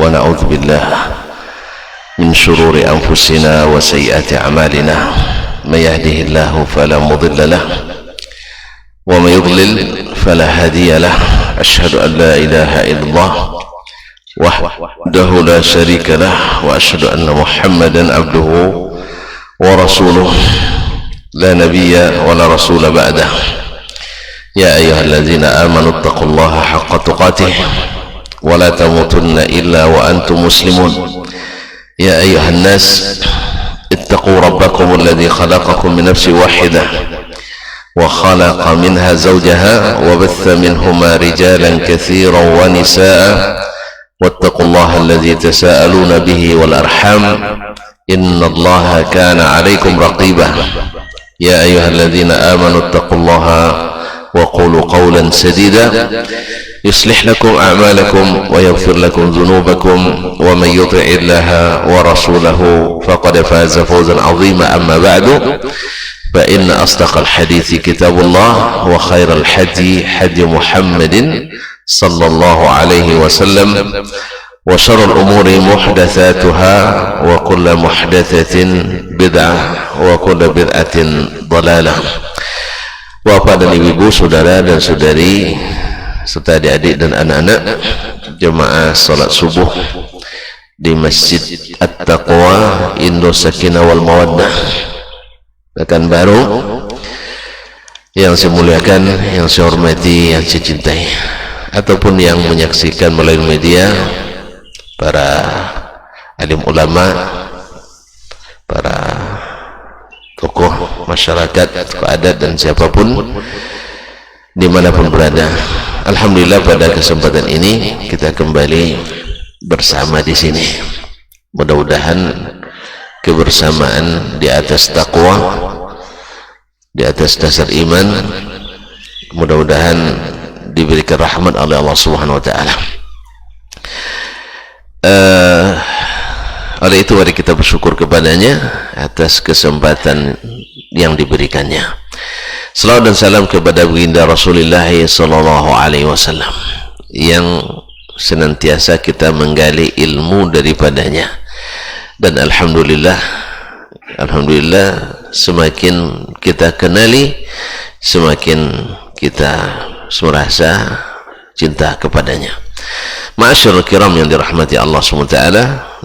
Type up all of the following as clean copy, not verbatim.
ونعوذ بالله من شرور أنفسنا وسيئات أعمالنا من يهده الله فلا مضل له ومن يضلل فلا هادي له أشهد أن لا إله إلا الله وحده لا شريك له وأشهد أن محمدا عبده ورسوله لا نبي ولا رسول بعده يا أيها الذين آمنوا اتقوا الله حق تقاته ولا تموتن إلا وأنتم مسلمون يا أيها الناس اتقوا ربكم الذي خلقكم من نفس واحدة وخلق منها زوجها وبث منهما رجالا كثيرا ونساء واتقوا الله الذي تساءلون به والأرحام إن الله كان عليكم رقيبا يا أيها الذين آمنوا اتقوا الله وقولوا قولا سديدا يصلح لكم أعمالكم ويغفر لكم ذنوبكم ومن يطع الله ورسوله فقد فاز فوزا عظيما أما بعد فإن أصدق الحديث كتاب الله وخير الحدي حدي محمد صلى الله عليه وسلم وشر الأمور محدثاتها وكل محدثة بدعة وكل بدعة ضلالة. Bapak dan ibu, saudara dan saudari serta adik-adik dan anak-anak jemaah salat subuh di Masjid At-Taqwa Indo Sakinah wal Mawaddah Pekanbaru yang saya muliakan, yang saya hormati, yang saya cintai, ataupun yang menyaksikan melalui media, para alim ulama, para tokoh masyarakat, tokoh adat dan siapapun dimanapun berada. Alhamdulillah pada kesempatan ini kita kembali bersama di sini. Mudah-mudahan kebersamaan di atas takwa, di atas dasar iman, mudah-mudahan diberikan rahmat oleh Allah Subhanahu wa taala. Oleh itu mari kita bersyukur kepadanya atas kesempatan yang diberikannya. Salawat dan salam kepada baginda Rasulullah sallallahu alaihi wasallam yang senantiasa kita menggali ilmu daripadanya. Dan alhamdulillah semakin kita kenali, semakin kita merasa cinta kepadanya. Ma'asyarul kiram yang dirahmati Allah SWT,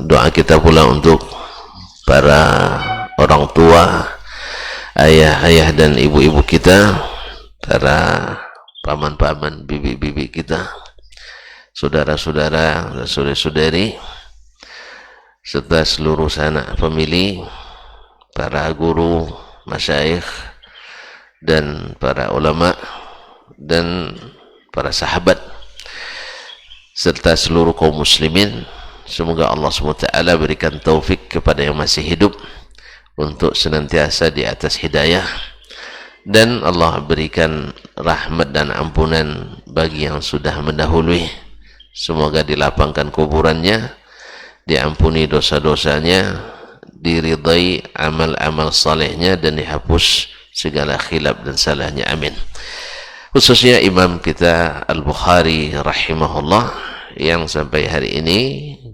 doa kita pula untuk para orang tua, ayah-ayah dan ibu-ibu kita, para paman-paman, bibi-bibi kita, saudara-saudara dan saudari-saudari, serta seluruh sanak famili, para guru, masyayikh, dan para ulama, dan para sahabat, serta seluruh kaum muslimin. Semoga Allah SWT berikan taufik kepada yang masih hidup untuk senantiasa di atas hidayah, dan Allah berikan rahmat dan ampunan bagi yang sudah mendahului. Semoga dilapangkan kuburannya, diampuni dosa-dosanya, diridai amal-amal salehnya, dan dihapus segala khilaf dan salahnya. Amin. Khususnya imam kita Al-Bukhari rahimahullah, yang sampai hari ini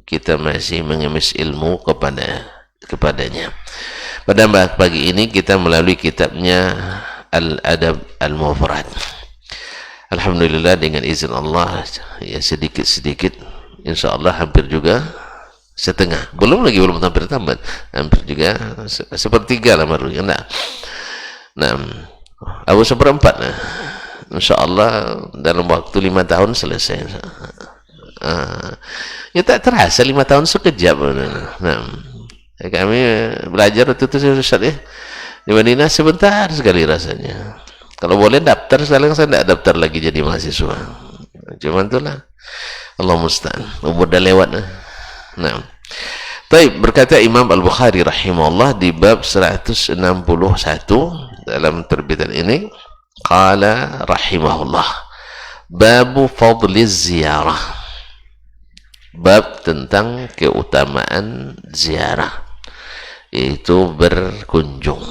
kita masih mengemis ilmu kepadanya. Pada pagi ini kita melalui kitabnya Al-Adab Al-Mufrad. Alhamdulillah dengan izin Allah, ya sedikit-sedikit, insyaallah hampir juga setengah, belum hampir tamat, hampir juga sepertiga lah baru. Nah, aku seperempat lah. InsyaAllah dalam waktu 5 tahun selesai. Ya tak terasa 5 tahun sekejap. Nah, kami belajar waktu itu Ustaz ya, di Madinah sebentar sekali rasanya. Kalau boleh daftar, sekarang saya tidak daftar lagi jadi mahasiswa. Cuman itulah, Allah musta'an, umur dah lewat. Nah, baik, berkata Imam Al-Bukhari rahimahullah di bab 161 dalam terbitan ini, qala rahimahullah, babu fadli ziyarah, bab tentang keutamaan ziarah, yaitu berkunjung.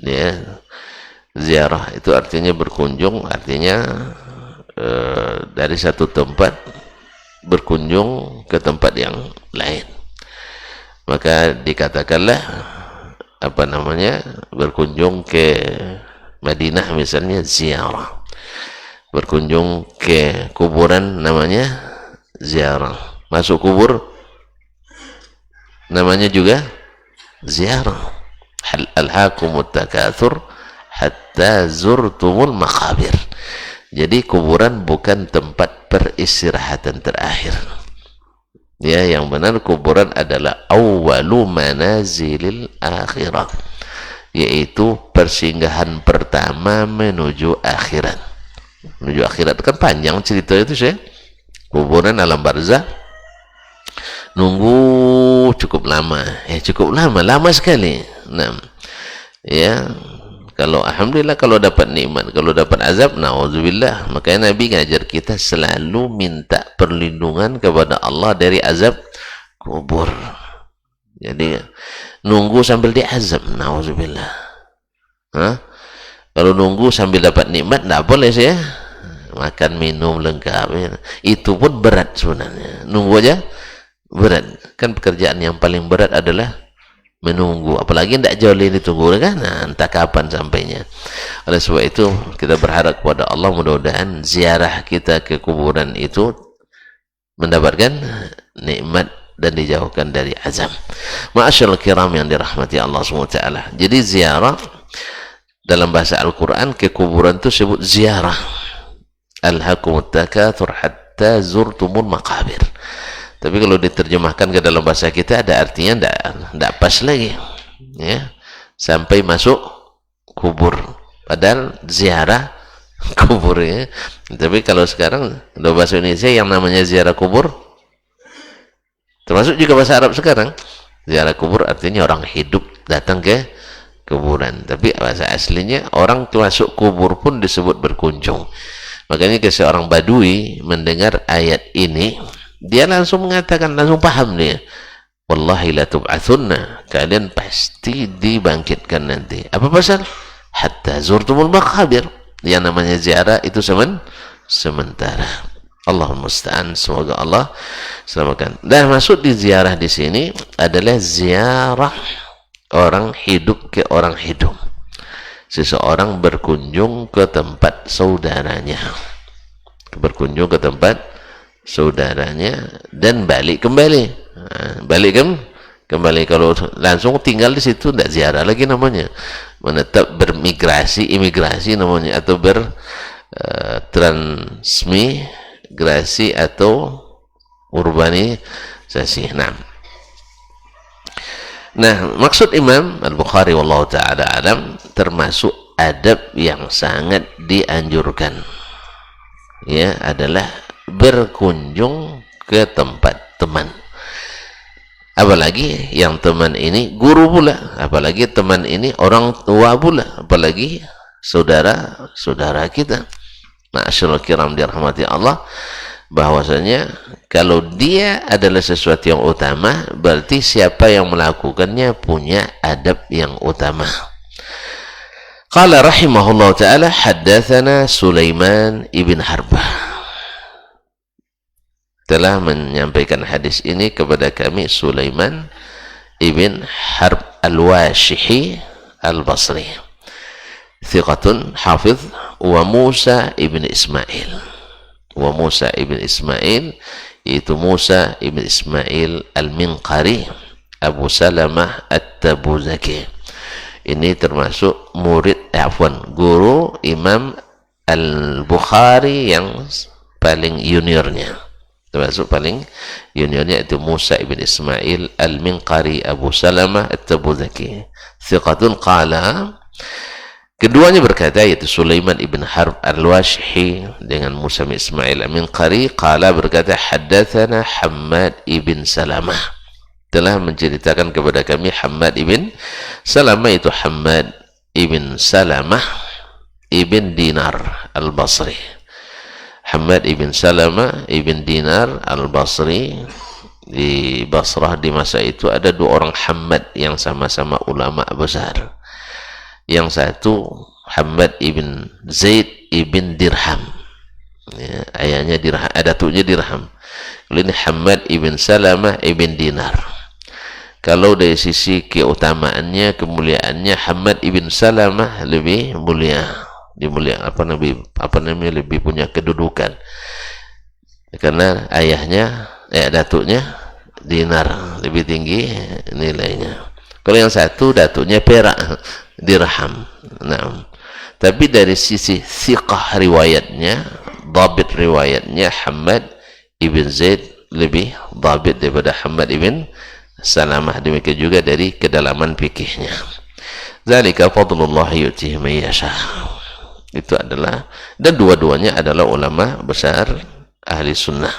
Ya, ziarah itu artinya berkunjung, artinya dari satu tempat berkunjung ke tempat yang lain. Maka dikatakanlah berkunjung ke Madinah misalnya ziarah, berkunjung ke kuburan namanya ziarah, masuk kubur namanya juga ziarah. Alhaakumut takatsur hatta zurtumul maqabir. Jadi kuburan bukan tempat peristirahatan terakhir. Ya, yang benar kuburan adalah awwalu manazilil akhirah, yaitu persinggahan pertama menuju akhirat. Menuju akhirat kan panjang cerita itu sih. Kuburan alam barzah nunggu cukup lama, lama sekali. Nah, ya, kalau alhamdulillah kalau dapat nikmat, kalau dapat azab, naudzubillah. Makanya Nabi ngajar kita selalu minta perlindungan kepada Allah dari azab kubur. Jadi nunggu sambil diazab, naudzubillah. Kalau nunggu sambil dapat nikmat, tidak boleh sih ya. Makan minum lengkap, ya. Itu pun berat sebenarnya. Nunggu aja berat. Kan pekerjaan yang paling berat adalah menunggu, apalagi tidak jauh ditunggu kan, entah kapan sampainya. Oleh sebab itu kita berharap kepada Allah mudah-mudahan ziarah kita ke kuburan itu mendapatkan nikmat dan dijauhkan dari azab. Ma'asyarul kiram yang dirahmati Allah SWT. Jadi ziarah dalam bahasa Al-Quran ke kuburan itu sebut ziarah. Alhaakumut takatsur hatta zurtumul maqabir. Tapi kalau diterjemahkan ke dalam bahasa kita ada artinya tidak pas lagi, ya, sampai masuk kubur, padahal ziarah kubur, ya. Tapi kalau sekarang dalam bahasa Indonesia yang namanya ziarah kubur, termasuk juga bahasa Arab sekarang, ziarah kubur artinya orang hidup datang ke kuburan. Tapi bahasa aslinya orang masuk kubur pun disebut berkunjung. Makanya seorang badui mendengar ayat ini, dia langsung mengatakan, langsung paham dia, wallahi la tub'atsunna, kalian pasti dibangkitkan nanti. Apa pasal? Hatta zurtumul maqabir. Yang namanya ziarah itu sementara. Allahumma musta'an, semoga Allah selamatkan. Dan maksud di ziarah di sini adalah ziarah orang hidup ke orang hidup. Seseorang berkunjung ke tempat saudaranya, berkunjung ke tempat saudaranya dan balik kembali. Kembali. Kalau langsung tinggal di situ tidak ziarah lagi namanya, menetap imigrasi namanya, atau transmigrasi atau urbanisasi. Nah, maksud Imam Al-Bukhari wallahu ta'ala alam, termasuk adab yang sangat dianjurkan, ya, adalah berkunjung ke tempat teman. Apalagi yang teman ini guru pula, apalagi teman ini orang tua pula, apalagi saudara kita. Ma'asyiral kiram dirahmati Allah, bahwasanya kalau dia adalah sesuatu yang utama, berarti siapa yang melakukannya punya adab yang utama. Qala rahimahullah ta'ala, haddatsana Sulaiman ibn Harbah, telah menyampaikan hadis ini kepada kami Sulaiman ibn Harb al-Washihi al-Basri, thiqatun hafiz, wa Musa ibn Ismail. Wa Musa ibn Ismail, yaitu Musa ibn Ismail al-Minqari Abu Salamah at-Tabuzaki. Ini termasuk guru Imam Al-Bukhari yang paling juniornya. Termasuk paling juniornya itu Musa ibn Ismail al-Minqari Abu Salamah at-Tabuzaki. Thiqatun qala, keduanya berkata, yaitu Sulaiman ibn Harb al-Washihi dengan Musa bin Ismail al-Minqari, qala berkata, haddatsana Hammad ibn Salamah, telah menceritakan kepada kami Hammad ibn Salamah, itu Hammad ibn Salamah ibn Dinar al-Basri. Hammad ibn Salamah ibn Dinar al-Basri. Di Basrah di masa itu ada dua orang Hammad yang sama-sama ulama besar. Yang satu Hammad ibn Zaid ibn Dirham, Ya, ayahnya dirham, datuknya dirham. Kalau ini Hammad ibn Salamah ibn Dinar. Kalau dari sisi keutamaannya, kemuliaannya, Hammad ibn Salamah lebih mulia, namanya lebih punya kedudukan. Karena ayahnya, datuknya dinar, lebih tinggi nilainya. Kalau yang satu datuknya perak, dirham. Nah, tapi dari sisi thiqah riwayatnya, dhabit riwayatnya, Hammad ibn Zaid lebih dhabit daripada Hammad ibn Salamah. Demikian juga dari kedalaman fikihnya. Zalika fadlullah yu'tihi man yasha. Itu adalah, dan dua-duanya adalah ulama besar ahli sunnah.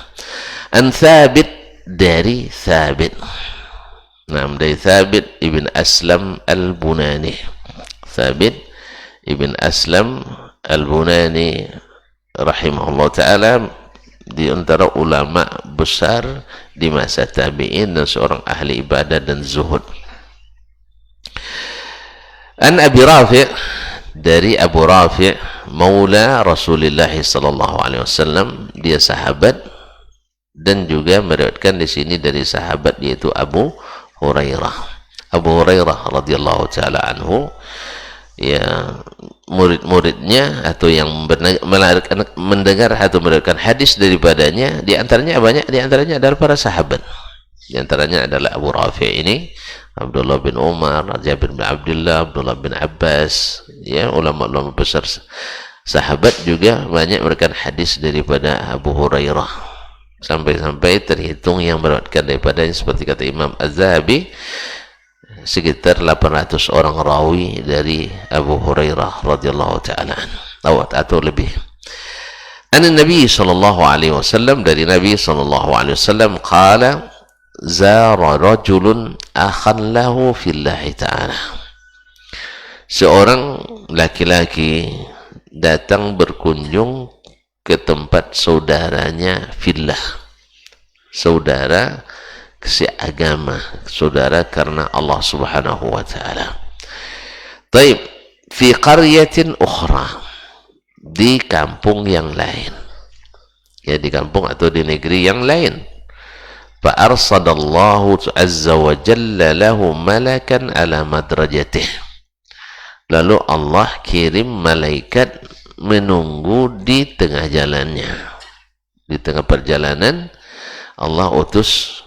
An Thabit, dari Thabit. Nah, dari Thabit ibn Aslam al-Bunani. Thabit ibn Aslam al-Bunani rahimahullah ta'ala, di antara ulama besar di masa tabi'in dan seorang ahli ibadah dan zuhud. An Abi Rafi', dari Abu Rafi' maula Rasulullah sallallahu alaihi wasallam, dia sahabat, dan juga meriwayatkan di sini dari sahabat, yaitu Abu Hurairah. Abu Hurairah radhiyallahu taala anhu, ya, murid-muridnya atau yang mendengar atau meriwayatkan hadis daripadanya, di antaranya banyak, di antaranya adalah para sahabat. Di antaranya adalah Abu Rafi' ini, Abdullah bin Umar, Jabir bin Abdullah, Abdullah bin Abbas, ya, ulama-ulama besar sahabat juga banyak meriwayatkan hadis daripada Abu Hurairah. Sampai-sampai terhitung yang meriwayatkan daripadanya, seperti kata Imam Az-Zahabi, sekitar 800 orang rawi dari Abu Hurairah radhiyallahu ta'ala atau lebih. An Nabi sallallahu alaihi wasallam, dari Nabi sallallahu alaihi wasallam, qala zara rajulun akhan lahu fillahi ta'ala. Seorang laki-laki datang berkunjung ke tempat saudaranya fillah, saudara seagama, saudara karena Allah subhanahu wa ta'ala. Taib, fi qaryatin ukhra, di kampung yang lain, ya, di kampung atau di negeri yang lain. Fa arsadallahu azza wa jalla lahu malakan ala madrajatih, lalu Allah kirim malaikat menunggu di tengah jalannya. Di tengah perjalanan Allah utus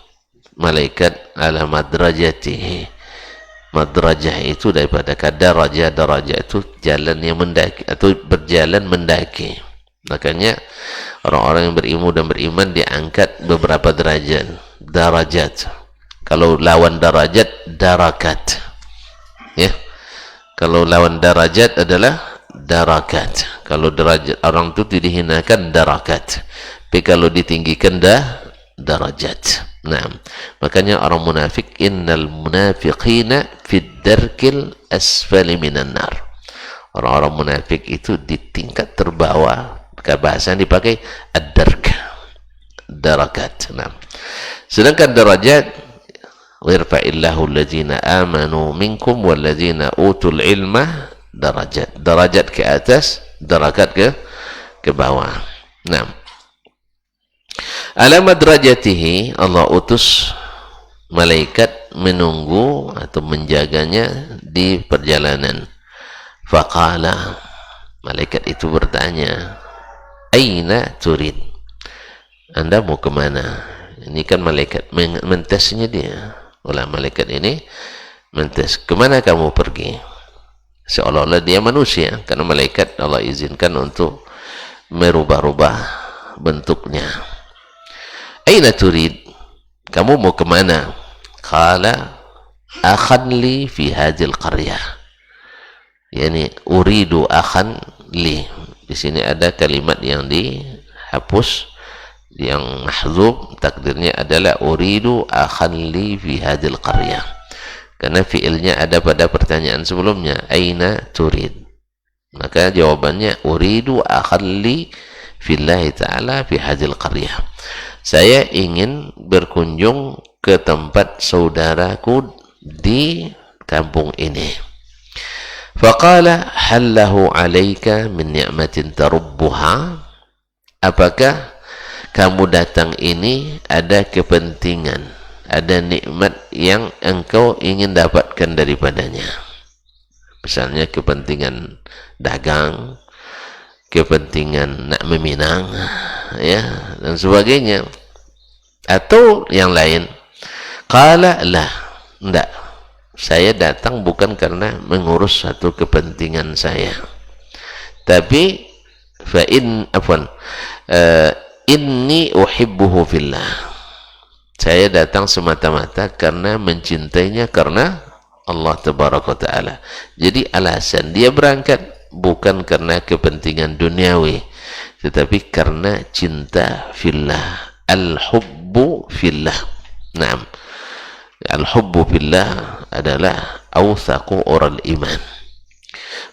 malaikat ala madrajatihi. Madrajah itu daripada kadarajah, darajah itu jalan yang mendaki atau berjalan mendaki. Makanya orang-orang yang berilmu dan beriman diangkat beberapa derajat, darajat. Kalau lawan darajat, darakat, ya. Kalau lawan darajat adalah darakat. Kalau derajat orang itu dihinakan, darakat. Tapi kalau ditinggikan, darajat. Nah, makanya orang munafik, innal munafiqina fid darkil asfali minan nar. Orang-orang munafik itu di tingkat terbawah. Bahasa yang dipakai ad-dark, darakat. Nah, sedangkan darajat, wirfa'illahu alladzina amanu minkum walladzina utul ilma darajat. Darajat ke atas, darakat ke bawah. Nah, ala madrajatihi, Allah utus malaikat menunggu atau menjaganya di perjalanan. Faqala, malaikat itu bertanya, aina turid, Anda mau kemana? Ini kan malaikat mentesnya dia. Oleh malaikat ini mentes, kemana kamu pergi? Seolah-olah dia manusia, karena malaikat Allah izinkan untuk merubah-rubah bentuknya. Aina turid, kamu mau kemana? Qala akhan li fi hadhil qaryah, yani uridu akhan li. Di sini ada kalimat yang dihapus, yang mahdzub, takdirnya adalah uridu akhan li fi hadhil qaryah, karena fiilnya ada pada pertanyaan sebelumnya, aina turid. Maka jawabannya uridu akhan li fillahi ta'ala fi hadhil qaryah, saya ingin berkunjung ke tempat saudaraku di kampung ini. Faqala hal lahu 'alaika min ni'matin tarubbuha, Apakah kamu datang ini ada kepentingan, ada nikmat yang engkau ingin dapatkan daripadanya? Misalnya kepentingan dagang, kepentingan nak meminang, ya, dan sebagainya, atau yang lain. Qala lah, enggak, saya datang bukan karena mengurus satu kepentingan saya, tapi inni uhibbuhu fillah, saya datang semata-mata karena mencintainya karena Allah tabaraka ta'ala. Jadi alasan dia berangkat bukan karena kepentingan duniawi, tetapi karena cinta fillah. Al-hubbu fillah. Naam. Al-hubbu fillah adalah awthaqu ural iman.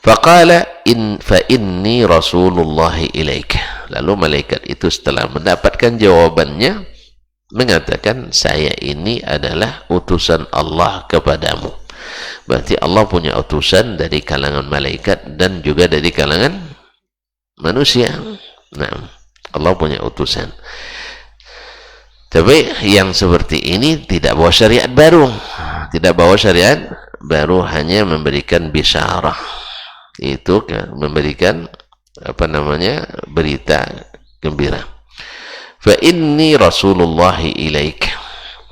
Faqala fa inni rasulullah ilaika. Lalu malaikat itu setelah mendapatkan jawabannya mengatakan, saya ini adalah utusan Allah kepadamu. Berarti Allah punya utusan dari kalangan malaikat dan juga dari kalangan manusia. Nah, Allah punya utusan. Tapi yang seperti ini tidak bawa syariat baru, tidak bawa syariat baru, hanya memberikan bisyarah, itu memberikan berita gembira. Fa inni rasulullah ilaik,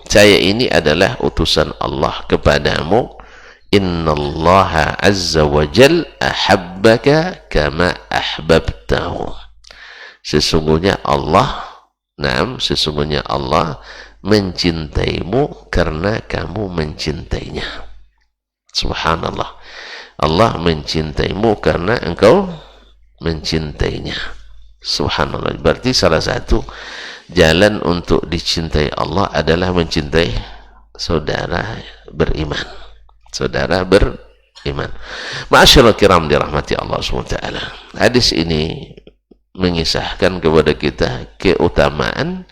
saya ini adalah utusan Allah kepadamu. Innallaha azza wa jal ahabbaka kama ahbabtahu, sesungguhnya Allah mencintaimu karena kamu mencintainya. Subhanallah, Allah mencintaimu karena engkau mencintainya. Subhanallah. Berarti salah satu jalan untuk dicintai Allah adalah mencintai saudara beriman. Saudara beriman. Ma'asyiral kiram dirahmati Allah SWT. Hadis ini mengisahkan kepada kita keutamaan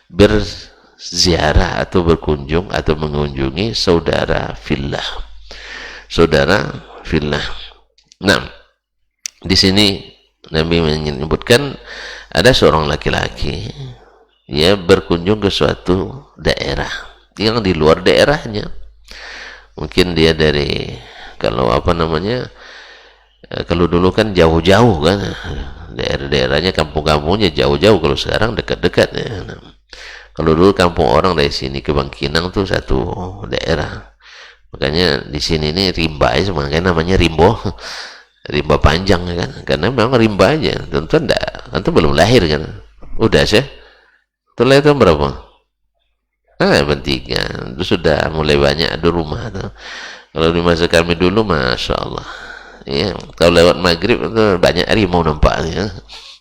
berziarah atau berkunjung atau mengunjungi saudara fillah. Saudara fillah. Nah, di sini Nabi menyebutkan ada seorang laki-laki, dia berkunjung ke suatu daerah yang di luar daerahnya. Mungkin dia dari, kalau kalau dulu kan jauh-jauh kan, daerah-daerahnya, kampung-kampungnya jauh-jauh, kalau sekarang dekat-dekat ya. Kalau dulu kampung orang dari sini ke Bangkinang tuh satu daerah, makanya di sini ini rimba aja, makanya namanya rimbo, rimba panjang ya kan, karena memang rimba aja. Tentu belum lahir kan, udah sih, tuh lahir tahun berapa? Bertiga, itu sudah mulai banyak ada rumah tuh. Kalau di masa kami dulu, masya Allah, ya, kalau lewat maghrib itu banyak harimau nampak, ya.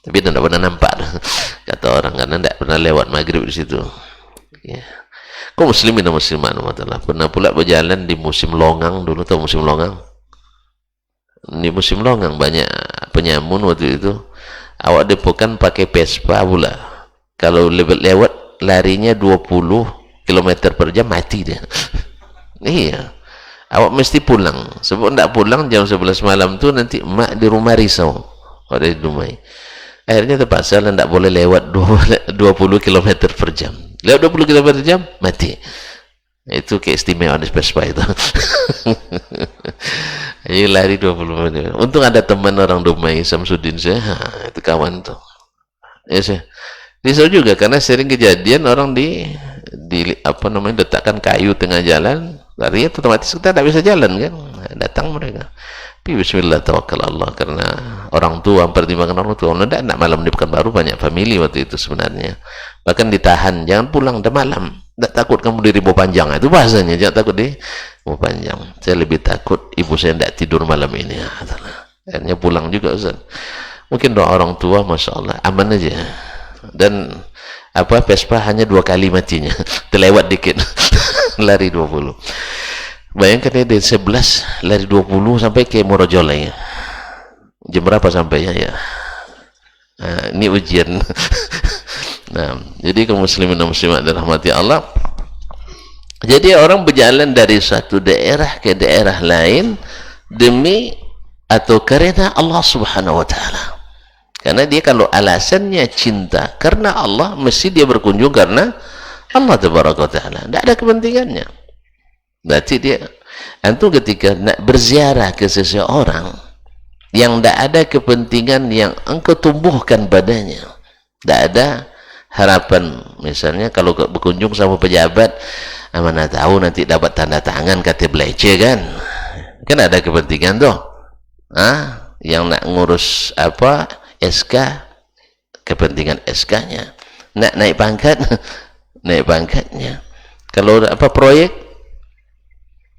Tapi tidak pernah nampak, kata orang, karena tidak pernah lewat maghrib di situ. Ya. Kau muslimin dan muslimat, pernah pula berjalan di musim longang dulu, tahu musim longang? Di musim longang banyak penyamun waktu itu. Awak depokan pakai Vespa pula. Kalau lewat larinya 20 km per jam, mati dia. Iya, awak mesti pulang. Sebab tidak pulang jam 11 malam tu nanti mak di rumah risau pada di rumah. Akhirnya terpaksa tidak boleh lewat 20 km per jam. Lewat 20 km per jam, mati. Itu keistimewaan di Vespa itu. Ayo lari 20 menit. Untung ada teman orang Dumai, Samsudin, saya itu kawan tuh. Ya sih. Risau juga karena sering kejadian orang letakkan kayu tengah jalan, lari otomatis kita tidak bisa jalan kan, datang mereka. Tapi bismillah, tawakal Allah, karena orang tua, mempertimbangkan orang tua. Tidak malam di Pekanbaru banyak famili waktu itu sebenarnya, bahkan ditahan, jangan pulang udah malam, tidak takut kamu di rimbo panjang, itu bahasanya, jangan takut di rimbo panjang. Saya lebih takut ibu saya tidak tidur malam ini. Akhirnya pulang juga Ustaz. Mungkin doa orang tua, masya Allah, aman aja. Dan Vespa hanya 2 kali matinya, terlewat dikit. Lari 20. Bayangkan ya, dari 11 lari 20 sampai ke Morojole ya. Jam berapa sampainya ya? Nah, ini ujian. Nah, jadi kaum muslimin dan muslimat dirahmati Allah, jadi orang berjalan dari satu daerah ke daerah lain demi atau karena Allah Subhanahu wa taala. Karena dia kalau alasannya cinta karena Allah, mesti dia berkunjung karena Allah tabaraka wa ta'ala. Tidak ada kepentingannya. Berarti dia, antum ketika nak berziarah ke seseorang yang tidak ada kepentingan yang engkau tumbuhkan padanya, tidak ada harapan, misalnya kalau berkunjung sama pejabat, mana tahu nanti dapat tanda tangan KTP belece kan ada kepentingan tuh, yang nak ngurus apa SK, kepentingan SK-nya, nak naik pangkat naik pangkatnya, kalau apa proyek,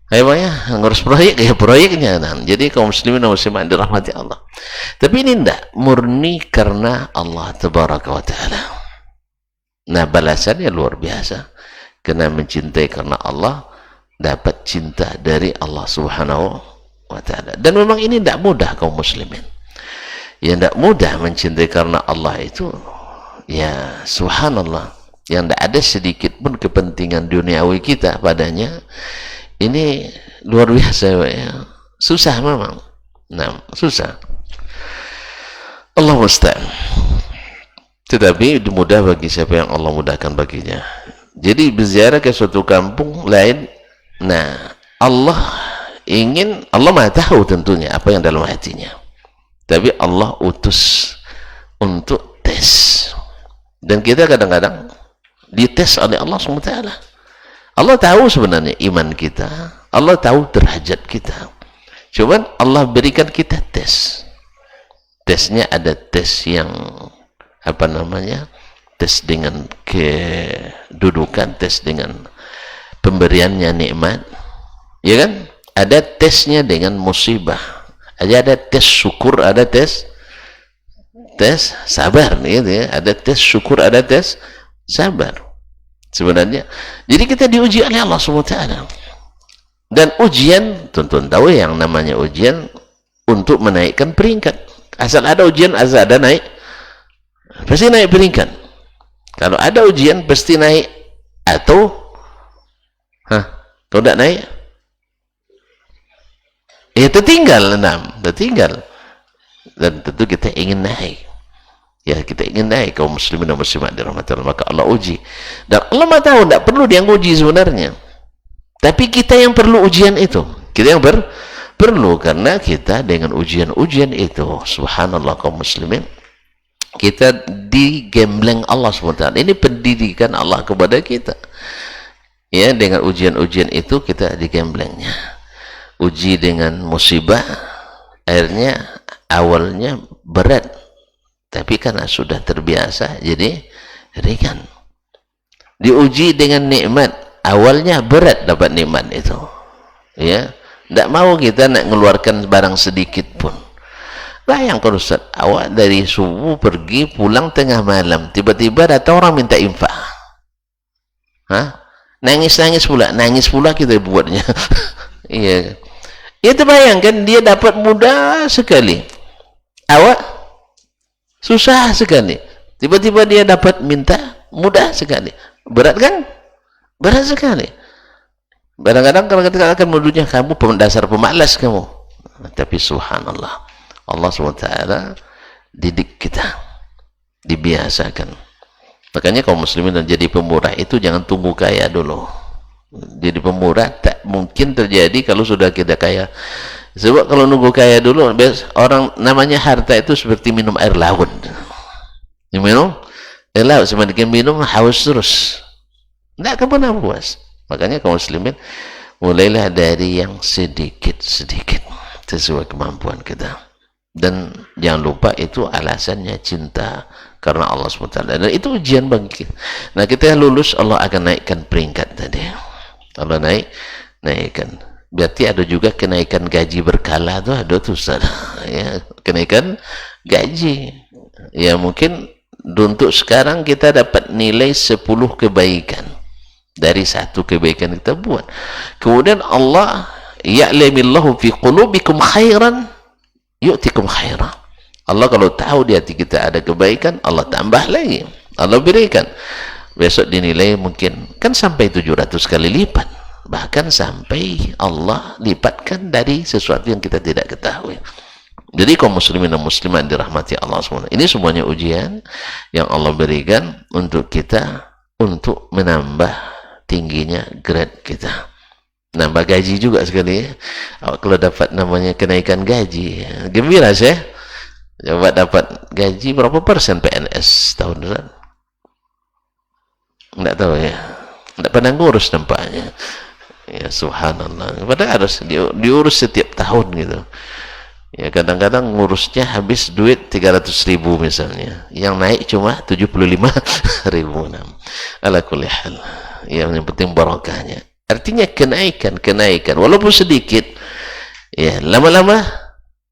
ayo ya ngurus proyek ya proyeknya. Nah, jadi kaum muslimin dan muslimat dirahmati Allah. Tapi ini tidak murni karena Allah tabaraka wa ta'ala. Nah, balasannya luar biasa. Kena mencintai karena Allah, dapat cinta dari Allah subhanahu wa ta'ala. Dan memang ini tidak mudah kaum muslimin. Ya tidak mudah mencintai karena Allah itu, ya subhanallah, yang tidak ada sedikit pun kepentingan duniawi kita padanya. Ini luar biasa ya. Susah memang. Nah, susah. Allah musta'an. Tetapi mudah bagi siapa yang Allah mudahkan baginya. Jadi berziarah ke suatu kampung lain, nah Allah ingin, Allah maha tahu tentunya apa yang dalam hatinya, tapi Allah utus untuk tes. Dan kita kadang-kadang dites oleh Allah SWT. Allah tahu sebenarnya iman kita, Allah tahu derajat kita, cuman Allah berikan kita tes. Tesnya ada tes yang apa namanya, tes dengan kedudukan, tes dengan pemberiannya nikmat, ya kan? Ada tesnya dengan musibah, ada tes syukur, ada tes sabar, gitu ya. Ada tes syukur, ada tes sabar. Sebenarnya, jadi kita diuji oleh Allah SWT. Dan ujian, tuan-tuan tahu yang namanya ujian untuk menaikkan peringkat. Asal ada ujian, asal ada naik, pasti naik peringkat. Kalau ada ujian pasti naik, atau kalau tidak naik ya tertinggal. Tertinggal. Dan tentu kita ingin naik, ya kita ingin naik kaum muslimin dan muslimat dirahmati Allah, maka Allah uji. Dan Allah mah tahu tidak perlu dia uji sebenarnya, tapi kita yang perlu ujian itu, kita yang perlu, karena kita dengan ujian-ujian itu, subhanallah kaum muslimin, kita digembleng Allah SWT. Ini pendidikan Allah kepada kita, ya. Dengan ujian-ujian itu kita digemblengnya. Uji dengan musibah, akhirnya awalnya berat, tapi karena sudah terbiasa jadi ringan. Diuji dengan nikmat, awalnya berat dapat nikmat itu, ya. Tidak mau kita nak mengeluarkan barang sedikit pun. Bayangkan Ustaz, awak dari subuh pergi, pulang tengah malam, tiba-tiba datang orang minta infak. Nangis-nangis pula kita buatnya. Iya. Itu bayangkan, dia dapat mudah sekali, awak susah sekali. Tiba-tiba dia dapat minta mudah sekali. Berat kan? Berat sekali. Kadang-kadang kalau kita akan menuduhnya, kamu dasar pemalas kamu. Tapi subhanallah, Allah SWT didik kita, dibiasakan. Makanya kaum muslimin dan jadi pemurah itu jangan tunggu kaya dulu. Jadi pemurah tak mungkin terjadi kalau sudah kita kaya. Sebab kalau nunggu kaya dulu, orang namanya harta itu seperti minum air laut. Minum air laut, semakin minum haus terus, tidak akan pernah puas. Makanya kaum muslimin, mulailah dari yang sedikit-sedikit sesuai kemampuan kita. Dan jangan lupa itu alasannya cinta karena Allah SWT. Dan itu ujian bagi kita. Nah, kita lulus, Allah akan naikkan peringkat tadi. Allah naikkan. Berarti ada juga kenaikan gaji berkala tuh, ada tuh Ustaz. Ya, kenaikan gaji. Ya mungkin untuk sekarang kita dapat nilai 10 kebaikan dari satu kebaikan kita buat. Kemudian Allah ya'lamillahu fi qulubikum khairan yu'tikum khairan. Allah kalau tahu di hati kita ada kebaikan, Allah tambah lagi, Allah berikan. Besok dinilai mungkin kan sampai 700 kali lipat, bahkan sampai Allah lipatkan dari sesuatu yang kita tidak ketahui. Jadi kaum muslimin dan muslimat dirahmati Allah SWT, ini semuanya ujian yang Allah berikan untuk kita, untuk menambah tingginya grade kita, nambah gaji juga sekali ya. Kalau dapat namanya kenaikan gaji, gembira saya. Coba dapat gaji berapa persen PNS tahun depan? Enggak tahu ya, enggak pernah ngurus nampaknya ya. Subhanallah, padahal harus diurus setiap tahun gitu ya. Kadang-kadang ngurusnya habis duit 300.000 misalnya, yang naik cuma 75.000. Ala kulli hal, yang penting barokahnya. Artinya kenaikan walaupun sedikit ya, lama-lama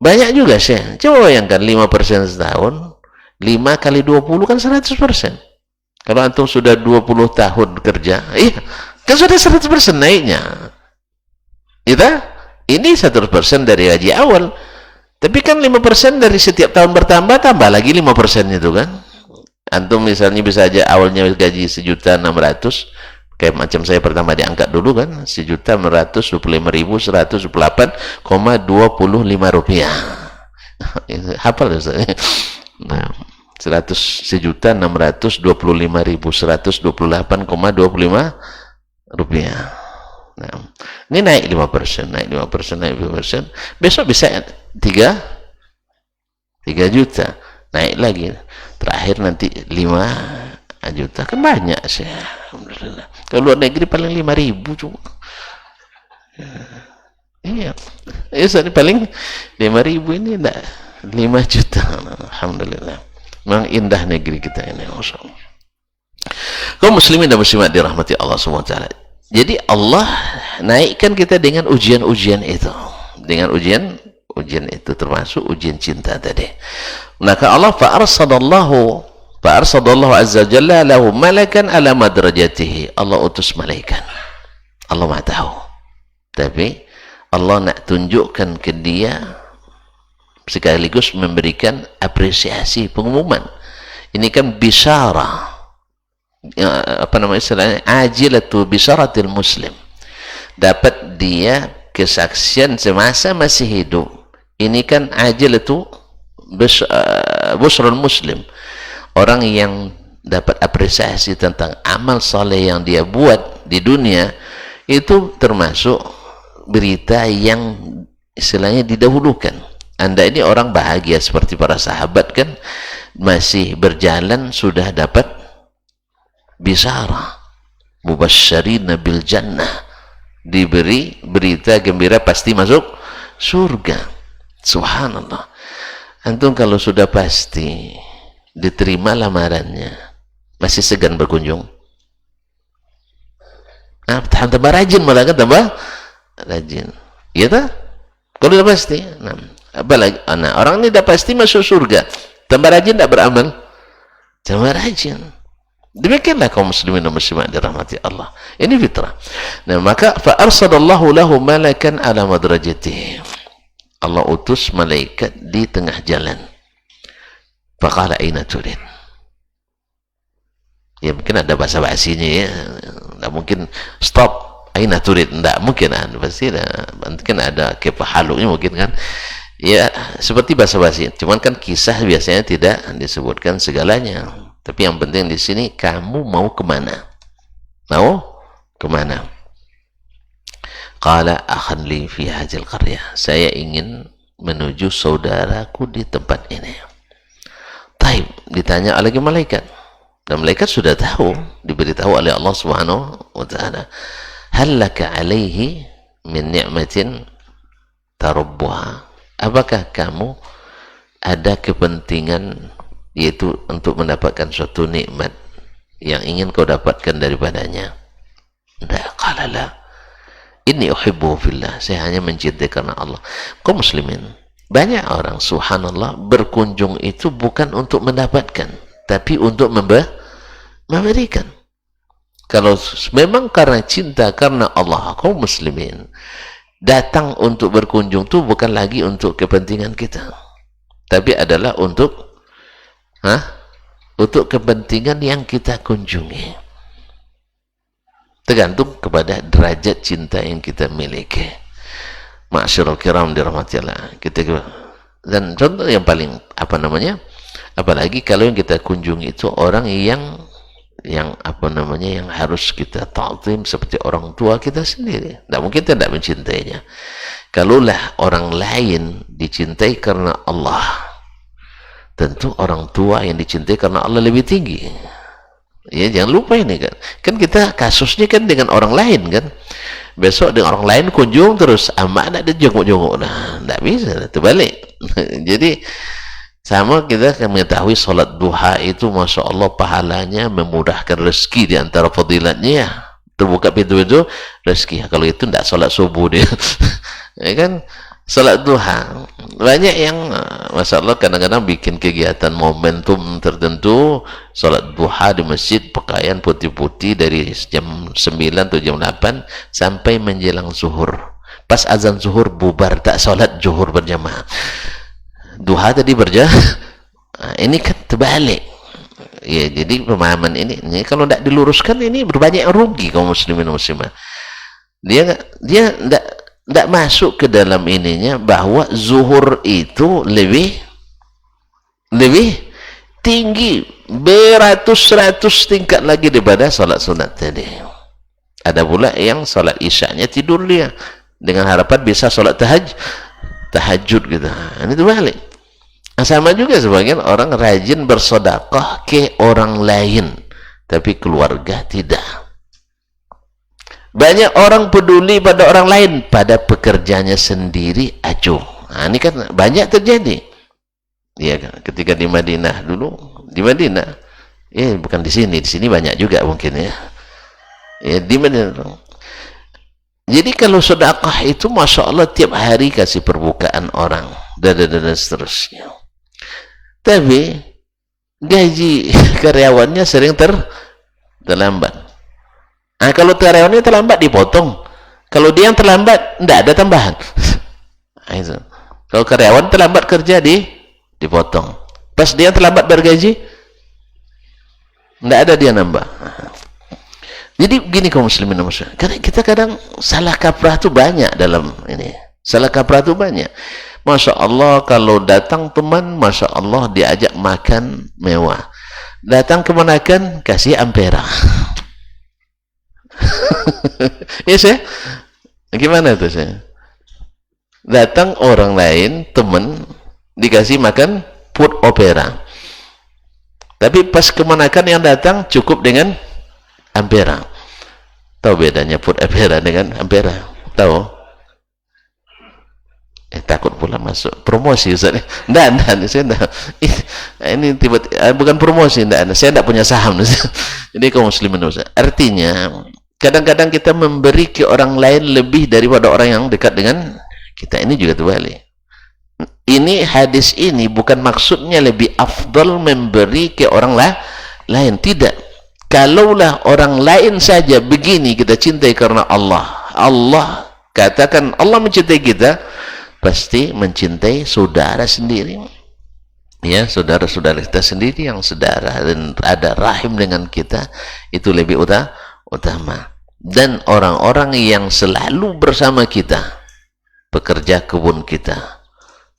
banyak juga sih. Coba bayangkan 5% setahun, 5 kali 20 kan 100%. Kalau antum sudah 20 tahun kerja, iya kan sudah 100% naiknya. Ini 100% dari gaji awal. Tapi kan 5% dari setiap tahun bertambah, tambah lagi 5% itu kan. Antum misalnya bisa aja awalnya gaji 1.600.000, kayak macam saya pertama diangkat dulu kan, 1.625.128,25 rupiah. Hafal ya Ustaz? Nah, 1.625.128,25 rupiah. Nah, ini naik 5%, naik 5%. Besok bisa 3 juta, naik lagi. Terakhir nanti 5 juta, kan banyak sih. Alhamdulillah. Kalau luar negeri paling 5.000 cuma. Iya. Ini paling 5.000, ini enggak 5 juta. Alhamdulillah. Memang indah negeri kita ini. Kaum muslimin dan muslimat dirahmati Allah SWT. Jadi Allah naikkan kita dengan ujian-ujian itu, dengan ujian itu termasuk ujian cinta tadi. Maka Allah fa'arsadallahu azza jalla lahu malakan ala madrajatihi. Allah utus malaikat. Allah maha tahu, tapi Allah nak tunjukkan ke dia sekaligus memberikan apresiasi, pengumuman. Ini kan bisyarah, apa namanya istilahnya, ajilatu bisyaratil muslim. Dapat dia kesaksian semasa masih hidup. Ini kan ajilatu busrul muslim, orang yang dapat apresiasi tentang amal soleh yang dia buat di dunia. Itu termasuk berita yang istilahnya didahulukan. Anda ini orang bahagia seperti para sahabat kan, masih berjalan sudah dapat bisyarah, mubasysyirina bil jannah, diberi berita gembira pasti masuk surga. Subhanallah. Antum kalau sudah pasti diterima lamarannya, masih segan berkunjung? Nah, tambah rajin, malah kan tambah rajin, iya tak? Kalau sudah pasti, nah, apalagi orang ini sudah pasti masuk surga, tambah rajin tidak beramal, tambah rajin. Demikianlah kaum muslimin dan muslimat dirahmati Allah. Ini fitrah. Nah, maka fa arsadallahu lahu malakan ala madrajatihi. Allah utus malaikat di tengah jalan. Faqala aina turid. Ya mungkin ada bahasa basinya ya. Tidak mungkin stop aina turid, tidak mungkin. Pasti ada, mungkin ada kepahalunya mungkin kan. Ya seperti bahasa basi. Cuman kan kisah biasanya tidak disebutkan segalanya. Tapi yang penting di sini, kamu mau kemana? Mau kemana? Qala akhan li fi hadzal qaryah. Saya ingin menuju saudaraku di tempat ini. Taib, ditanya lagi malaikat. Dan malaikat sudah tahu, diberitahu oleh Allah Subhanahu wa taala. Hal laka alaihi min ni'matin tarabbuha. Apakah kamu ada kepentingan, yaitu untuk mendapatkan suatu nikmat yang ingin kau dapatkan daripadanya? Tidak. Qala la, inni uhibbu fillah. Saya hanya mencintai karena Allah. Kaum muslimin, banyak orang subhanallah berkunjung itu bukan untuk mendapatkan, tapi untuk memberikan. Kalau memang karena cinta karena Allah, kaum muslimin datang untuk berkunjung itu bukan lagi untuk kepentingan kita, tapi adalah untuk untuk kepentingan yang kita kunjungi. Tergantung kepada derajat cinta yang kita miliki. Ma'asyiral kiram dirahmati Allah. Dan contoh yang paling apa namanya, apalagi kalau yang kita kunjungi itu orang yang apa namanya, yang harus kita ta'zim seperti orang tua kita sendiri. Tidak mungkin kita tidak mencintainya. Kalaulah orang lain dicintai karena Allah, tentu orang tua yang dicintai karena Allah lebih tinggi. Ya, jangan lupa ini kan. Kan kita kasusnya kan dengan orang lain kan. Besok dengan orang lain kunjung terus anak dia jenguk-jenguk. Nah, tidak bisa, terbalik. Jadi sama kita akan mengetahui solat duha itu Masya Allah pahalanya, memudahkan rezeki di antara fadilatnya ya. Terbuka pintu-pintu rezeki. Kalau itu tidak solat subuh dia. Ya kan, solat duha banyak yang Masya Allah kadang-kadang bikin kegiatan momentum tertentu, solat duha di masjid, pakaian putih-putih dari jam 9 atau jam 8 sampai menjelang zuhur. Pas azan zuhur bubar, tak solat zuhur berjamaah. Duha tadi berjamaah. Nah, ini kan terbalik ya. Jadi pemahaman ini kalau tidak diluruskan ini berbanyak rugi kaum muslimin muslimah. Dia tidak masuk ke dalam ininya bahwa zuhur itu lebih tinggi beratus-ratus tingkat lagi daripada salat sunat tadi. Ada pula yang salat isyaknya tidur dia dengan harapan bisa salat tahajud gitu. Ini terbalik. Sama juga sebagian orang rajin bersedekah ke orang lain tapi keluarga tidak. Banyak orang peduli pada orang lain, pada pekerjanya sendiri acuh. Nah, ini kan banyak terjadi. Ya, ketika di Madinah dulu, di Madinah, bukan di sini banyak juga mungkin ya. Ya, di Madinah. Jadi kalau sedekah itu Masya Allah tiap hari kasih perbukaan orang, dan seterusnya. Tapi gaji karyawannya sering terlambat. Nah, kalau karyawannya terlambat dipotong. Kalau dia yang terlambat, tidak ada tambahan. Nah, kalau karyawan terlambat kerja dipotong. Pas dia terlambat bergaji, tidak ada dia nambah. Jadi begini kaum muslimin muslimat. Karena kita kadang salah kaprah itu banyak dalam ini. Salah kaprah itu banyak. Masya Allah kalau datang teman, Masya Allah diajak makan mewah. Datang kemanakan, kasih ampera. Ya saya, gimana tuh saya? Datang orang lain, teman, dikasih makan food opera. Tapi pas kemanakan yang datang cukup dengan ampera. Tahu bedanya food opera dengan ampera? Tahu? Takut pula masuk promosi Ustaz. Enggak, saya enggak. Ini tiba-tiba bukan promosi, enggak. Saya enggak punya saham. Jadi kaum muslimin Ustaz. Artinya kadang-kadang kita memberi ke orang lain lebih daripada orang yang dekat dengan kita. Ini juga terbalik. Ini hadis ini bukan maksudnya lebih afdal memberi ke orang lain, tidak. Kalaulah orang lain saja begini kita cintai karena Allah. Allah katakan Allah mencintai kita, pasti mencintai saudara sendiri. Ya, saudara-saudara kita sendiri yang saudara dan ada rahim dengan kita, itu lebih utama. Dan orang-orang yang selalu bersama kita, pekerja kebun kita,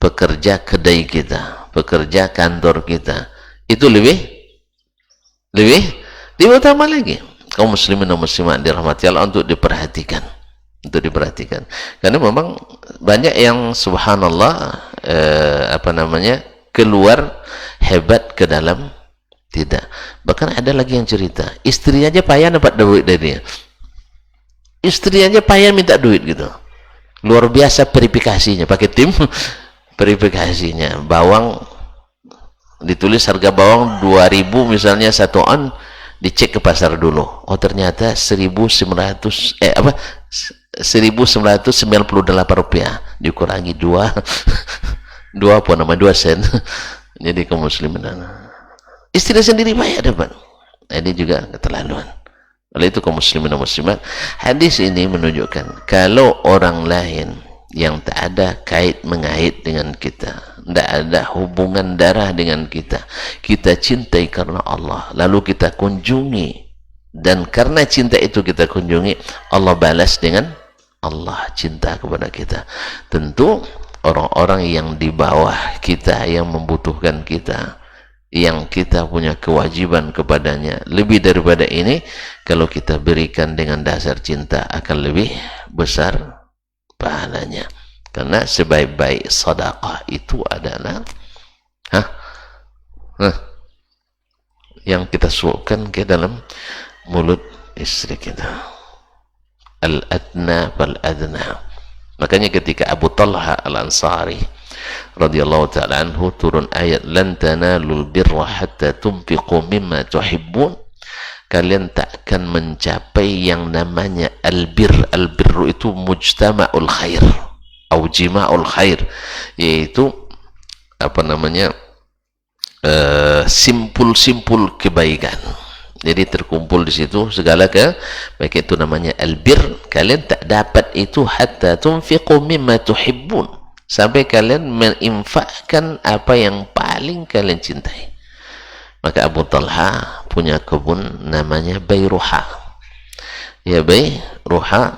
pekerja kedai kita, pekerja kantor kita, itu lebih utama lagi. Kaum muslimin dan muslimat dirahmati Allah, untuk diperhatikan. Karena memang banyak yang subhanallah keluar hebat ke dalam tidak. Bahkan ada lagi yang cerita, istrinya aja payah dapat duit dari dia. Istrinya aja payah minta duit gitu. Luar biasa verifikasinya, pakai tim verifikasinya. Bawang ditulis harga bawang 2000 misalnya 1 on, dicek ke pasar dulu. Oh ternyata 1998 rupiah, dikurangi 2 sen. Jadi kaum muslimin, istri sendiri banyak dapat. Ini juga keterlaluan. Oleh itu kaum muslimin dan muslimat, hadis ini menunjukkan kalau orang lain yang tak ada kait mengait dengan kita, tidak ada hubungan darah dengan kita, kita cintai karena Allah, lalu kita kunjungi, dan karena cinta itu kita kunjungi, Allah balas dengan Allah cinta kepada kita. Tentu orang-orang yang di bawah kita, yang membutuhkan kita, yang kita punya kewajiban kepadanya. Lebih daripada ini, kalau kita berikan dengan dasar cinta, akan lebih besar pahalanya. Karena sebaik-baik sedekah itu adalah yang kita suapkan ke dalam mulut istri kita. Al-adna fal-adna. Makanya ketika Abu Talha Al-Ansari radhiyallahu ta'ala anhu turun ayat lan tanalul birra hatta tunfiqu mimma tuhibbun, kalian tak akan mencapai yang namanya albir. Albir itu mujtama'ul khair atau jima'ul khair, yaitu apa namanya, simpul-simpul kebaikan. Jadi terkumpul di situ segala baik itu namanya albir. Kalian tak dapat itu hatta tunfiqu mimma tuhibbun, sampai kalian menginfakkan apa yang paling kalian cintai. Maka Abu Talha punya kebun namanya Bayruha. Ya Bayruha,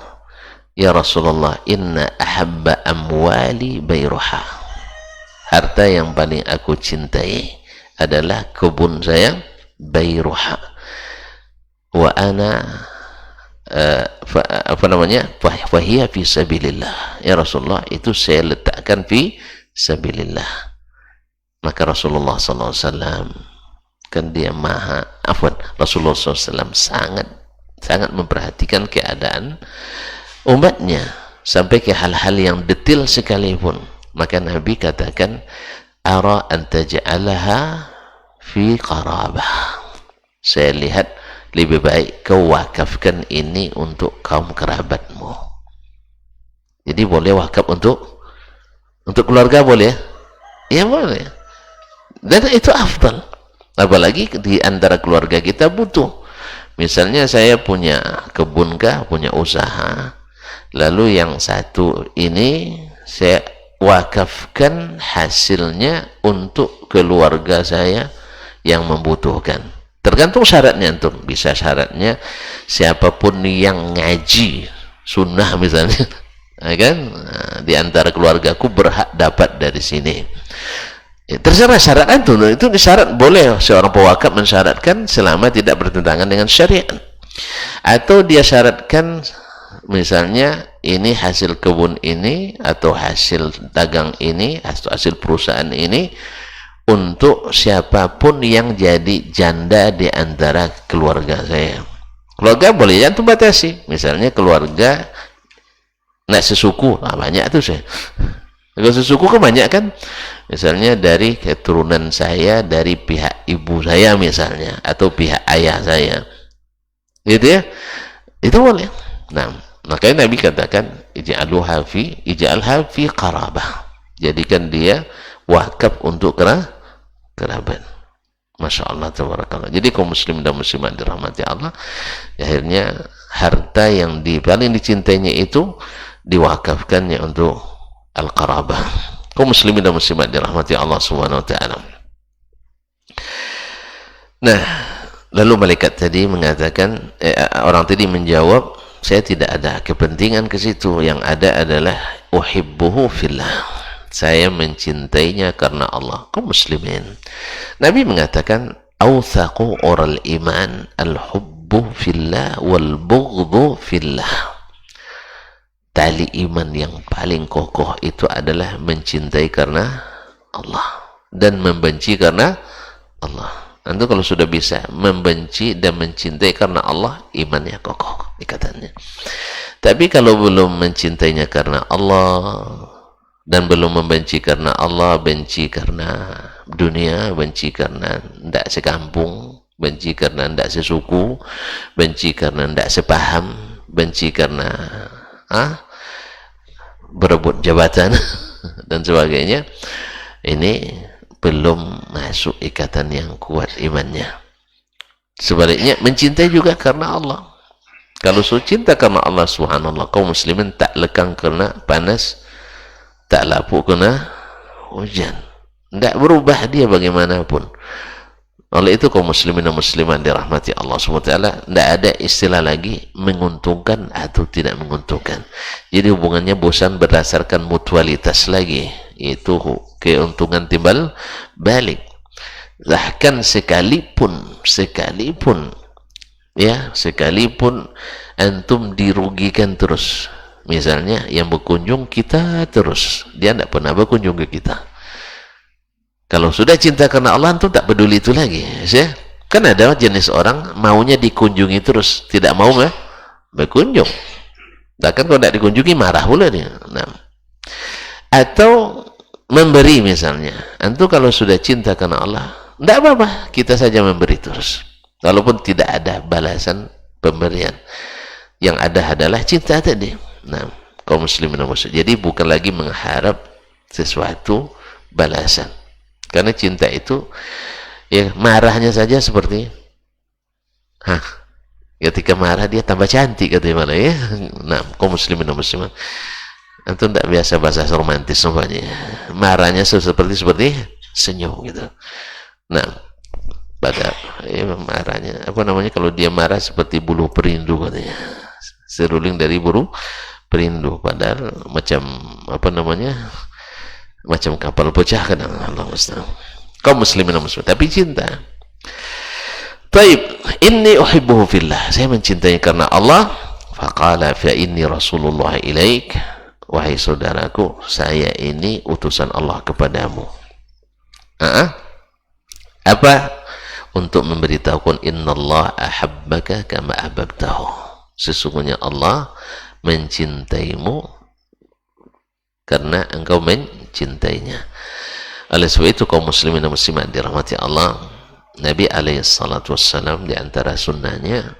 ya Rasulullah, inna ahabba amwali Bayruha. Harta yang paling aku cintai adalah kebun saya Bayruha. Wa ana apa namanya, fahiya fi sabilillah. Ya Rasulullah, itu saya letakkan fi sabilillah. Maka Rasulullah SAW kan dia Rasulullah SAW sangat memperhatikan keadaan umatnya sampai ke hal-hal yang detail sekalipun. Maka Nabi katakan, ara an taj'alaha fi qarabah. Saya lihat lebih baik kau wakafkan ini untuk kaum kerabatmu. Jadi boleh wakaf untuk keluarga, boleh? Ya boleh. Dan itu afdal. Apalagi di antara keluarga kita butuh. Misalnya saya punya kebun punya usaha, lalu yang satu ini saya wakafkan hasilnya untuk keluarga saya yang membutuhkan. Tergantung syaratnya antum. Bisa syaratnya siapapun yang ngaji sunnah misalnya, kan, di antara keluargaku berhak dapat dari sini. Terserah syarat antum. Itu syarat boleh seorang pewakaf mensyaratkan selama tidak bertentangan dengan syariat. Atau dia syaratkan misalnya ini hasil kebun ini atau hasil dagang ini atau hasil perusahaan ini untuk siapapun yang jadi janda di antara keluarga saya. Keluarga boleh jangan batasi. Misalnya keluarga nak sesuku, banyak tuh saya. Kalau sesuku kan banyak kan. Misalnya dari keturunan saya, dari pihak ibu saya misalnya, atau pihak ayah saya. Gitu ya. Itu boleh. Nah, makanya Nabi katakan ij'alha fi qarabah. Jadikan dia wakaf untuk kerabat. Masya Allah, tabarakallah. Jadi kaum muslim dan muslimat dirahmati Allah, akhirnya harta yang paling dicintainya itu diwakafkannya untuk al-qarabah. Kaum muslimin dan muslimat dirahmati Allah subhanahu wa ta'ala. Nah, lalu malaikat tadi mengatakan, orang tadi menjawab, saya tidak ada kepentingan ke situ. Yang ada adalah uhibbuhu fillah. Saya mencintainya karena Allah. Kaum muslimin. Nabi mengatakan, awthaqu oral iman al-hubbu fillah wal bughdhu fillah. Tali iman yang paling kokoh itu adalah mencintai karena Allah dan membenci karena Allah. Nanti kalau sudah bisa membenci dan mencintai karena Allah, imannya kokoh ikatannya. Tapi kalau belum mencintainya karena Allah dan belum membenci karena Allah, benci karena dunia, benci karena tidak sekampung, benci karena tidak sesuku, benci karena tidak sepaham, benci karena berebut jabatan dan sebagainya, ini belum masuk ikatan yang kuat imannya. Sebaliknya mencintai juga karena Allah. Kalau cinta karena Allah subhanallah, kaum muslimin tak lekang karena panas, tak lapuk kena hujan, tidak berubah dia bagaimanapun. Oleh itu kaum muslimin dan muslimat dirahmati Allah SWT, tidak ada istilah lagi menguntungkan atau tidak menguntungkan. Jadi hubungannya bosan berdasarkan mutualitas lagi, yaitu keuntungan timbal balik. Bahkan sekalipun antum dirugikan terus, misalnya yang berkunjung kita terus, dia tidak pernah berkunjung ke kita. Kalau sudah cinta karena Allah, antum tak peduli itu lagi, ya. Kan ada jenis orang maunya dikunjungi terus, tidak mau berkunjung. Bahkan kalau tidak dikunjungi marah pula dia. Nah. Atau memberi misalnya, antum kalau sudah cinta karena Allah, tidak apa-apa, kita saja memberi terus, walaupun tidak ada balasan pemberian. Yang ada adalah cinta tadi. Nah, kaum muslimin dan muslimat, jadi bukan lagi mengharap sesuatu balasan. Karena cinta itu, ya marahnya saja seperti, ketika marah dia tambah cantik katanya malah, ya. Nah, kaum muslimin dan muslimat, antum tidak biasa bahasa romantis nampaknya. Marahnya seperti senyum gitu. Nah, pada marahnya apa namanya, kalau dia marah seperti bulu perindu katanya, seruling dari bulu perindu, padahal macam apa namanya, macam kapal pecah kan. Allah musta'an. Kaum muslimin dan muslimat, tapi cinta. Taib, inni uhibbuhu fillah, saya mencintai karena Allah. Faqala fa inni rasulullah ilaik, wahai saudaraku, saya ini utusan Allah kepadamu. Apa? Untuk memberitahukan innallah ahabbaka kama ahbabtahu, sesungguhnya Allah mencintaimu karena engkau mencintainya. Oleh sebab itu kaum muslimin dan muslimat dirahmati Allah, Nabi alaihissalam di antara sunnahnya,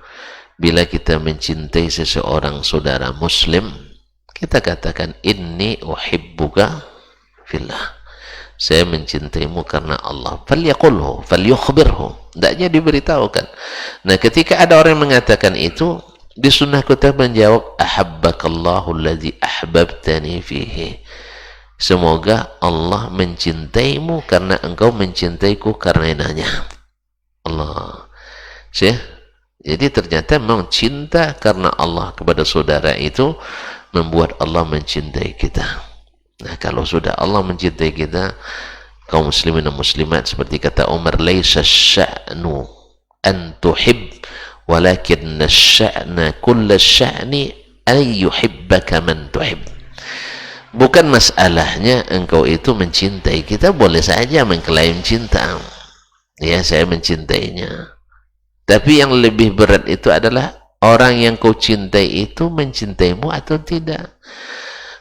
bila kita mencintai seseorang saudara muslim, kita katakan inni uhibbuka fillah, saya mencintaimu karena Allah. Falyaqulhu falyukhbirhu, hendaknya diberitahukan. Nah, ketika ada orang yang mengatakan itu, di sunnah kita menjawab ahabbakallahu alladhi ahbabtani fihi, semoga Allah mencintaimu karena engkau mencintaiku karenanya. Allah. Jadi ternyata memang cinta karena Allah kepada saudara itu membuat Allah mencintai kita. Nah, kalau sudah Allah mencintai kita, kaum muslimin dan muslimat, seperti kata Umar, laisa sya'nu an tuhib walakin sya'na kulla sya'ni an yuhibbaka man tuhib. Bukan masalahnya engkau itu mencintai kita, boleh saja mengklaim cinta, ya saya mencintainya, tapi yang lebih berat itu adalah orang yang kau cintai itu mencintaimu atau tidak.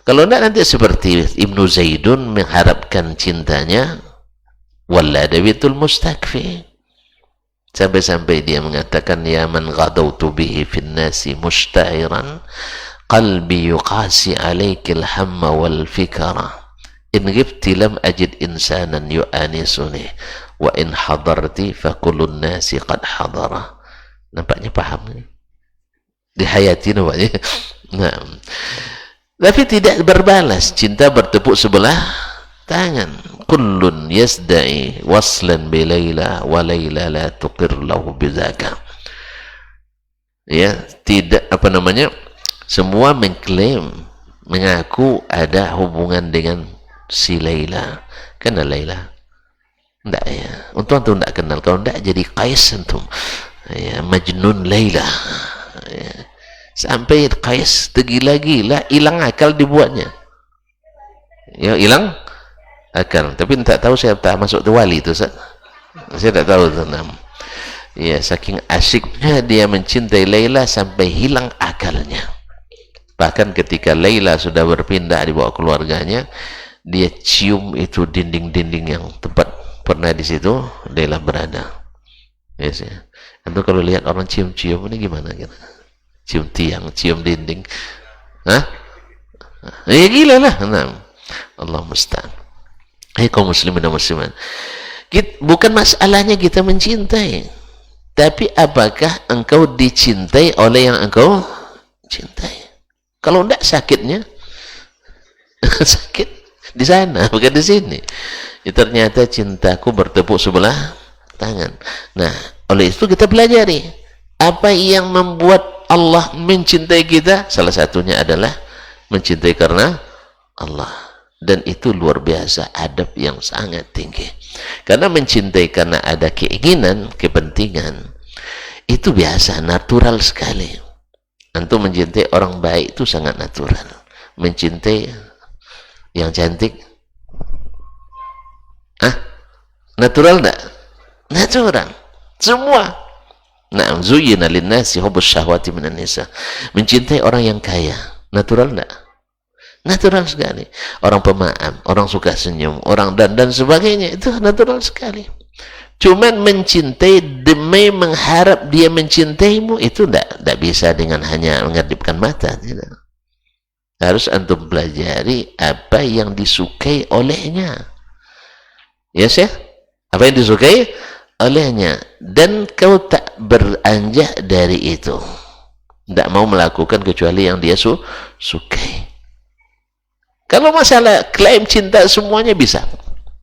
Kalau tidak, nanti seperti Ibnu Zaidun mengharapkan cintanya walladawitul mustakfi, sampai-sampai dia mengatakan, ya man ghadautu bihi fin nasi musta'iran qalbi yuqasi alaikil hamma wal fikara in ghibti lam ajid insanan yu'anisuni wa in hadarti fakullun nasi qad hadara. Nampaknya paham ini, dihayati nampaknya. Nah, tapi tidak berbalas, cinta bertepuk sebelah tangan. Kullun yasda'i waslan bi Laila wa Laila la tuqir lahu bidzaka. Ya, tidak apa namanya, semua mengklaim, mengaku ada hubungan dengan si Laila. Kenal Laila? Enggak ya. Untung antum enggak kenal. Kalau enggak jadi Qais antum. Ya, Majnun Laila. Ya. Sampai Qais tergila-gila, hilang akal dibuatnya. Ya, hilang akal. Tapi tak tahu saya tak masuk tu wali tu, Ustaz. Saya tak tahu tu. Ya, saking asyiknya dia mencintai Laila sampai hilang akalnya. Bahkan ketika Laila sudah berpindah dibawa keluarganya, dia cium itu dinding-dinding yang tempat pernah di situ Laila berada. Yes, ya. Itu kalau lihat orang cium-cium ini gimana gitu? Cium tiang, cium dinding, ya gila lah. Nah, Allah musta'an. Kaum muslimin dan muslimat, bukan masalahnya kita mencintai, tapi apakah engkau dicintai oleh yang engkau cintai. Kalau tidak, sakitnya sakit di sana, bukan di sini. Ya, ternyata cintaku bertepuk sebelah tangan. Nah, oleh itu kita pelajari apa yang membuat Allah mencintai kita. Salah satunya adalah mencintai karena Allah, dan itu luar biasa, adab yang sangat tinggi. Karena mencintai karena ada keinginan, kepentingan, itu biasa, natural sekali. Antum mencintai orang baik itu sangat natural. Mencintai yang cantik, natural enggak? Natural. Semua. Na'am, zuyyina lin-nasi hubbus syahwati minan nisa. Mencintai orang yang kaya, natural enggak? Natural sekali. Orang pemaaf, orang suka senyum, orang dan sebagainya, itu natural sekali. Cuman mencintai demi mengharap dia mencintaimu, itu enggak bisa dengan hanya mengedipkan mata, tidak. Harus antum pelajari apa yang disukai olehnya. Ya, Syekh? Apa yang disukai olehnya, dan kau tak beranjak dari itu, tidak mau melakukan kecuali yang dia sukai. Kalau masalah klaim cinta, semuanya bisa,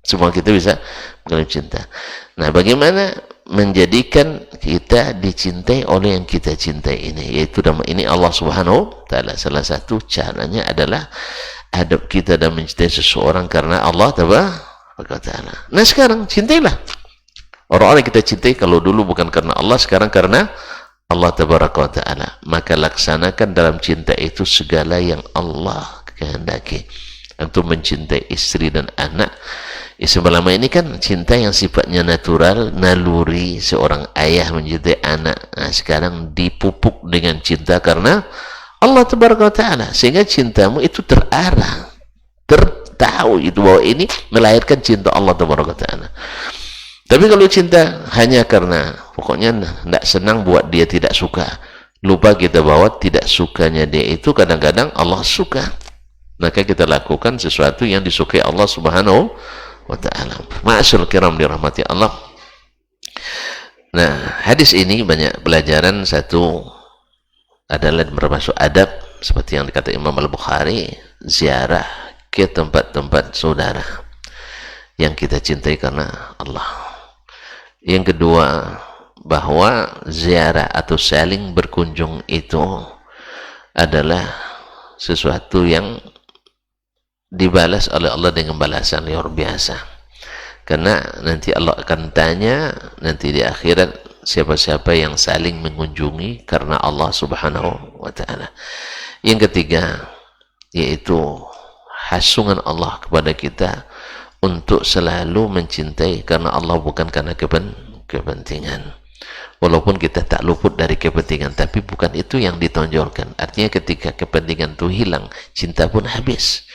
semua kita bisa klaim cinta. Nah, bagaimana menjadikan kita dicintai oleh yang kita cintai ini, yaitu dalam ini Allah Subhanahu wa Ta'ala. Salah satu caranya adalah adab kita dalam mencintai seseorang karena Allah Ta'ala. Nah, sekarang cintailah orang-orang yang kita cintai. Kalau dulu bukan karena Allah, sekarang karena Allah Ta'ala. Maka laksanakan dalam cinta itu segala yang Allah kehendaki. Untuk mencintai istri dan anak, selama ini kan cinta yang sifatnya natural, naluri, seorang ayah mencintai anak. Nah, sekarang dipupuk dengan cinta karena Allah Ta'ala, sehingga cintamu itu terarah, tertahu itu bahwa ini melahirkan cinta Allah Ta'ala. Tapi kalau cinta hanya karena pokoknya tidak senang buat dia tidak suka, lupa kita bahwa tidak sukanya dia itu kadang-kadang Allah suka. Maka kita lakukan sesuatu yang disukai Allah Subhanahu wa Ta'ala. Ma'asyarul kiram dirahmati Allah. Nah, hadis ini banyak pelajaran. Satu adalah bermasuk adab, seperti yang dikata Imam Al-Bukhari, ziarah ke tempat-tempat saudara yang kita cintai karena Allah. Yang kedua, bahwa ziarah atau saling berkunjung itu adalah sesuatu yang dibalas oleh Allah dengan balasan luar biasa. Karena nanti Allah akan tanya nanti di akhirat, siapa-siapa yang saling mengunjungi karena Allah Subhanahu wa Ta'ala. Yang ketiga, yaitu hasungan Allah kepada kita untuk selalu mencintai karena Allah, bukan karena kepentingan. Walaupun kita tak luput dari kepentingan, tapi bukan itu yang ditonjolkan. Artinya ketika kepentingan itu hilang, cinta pun habis.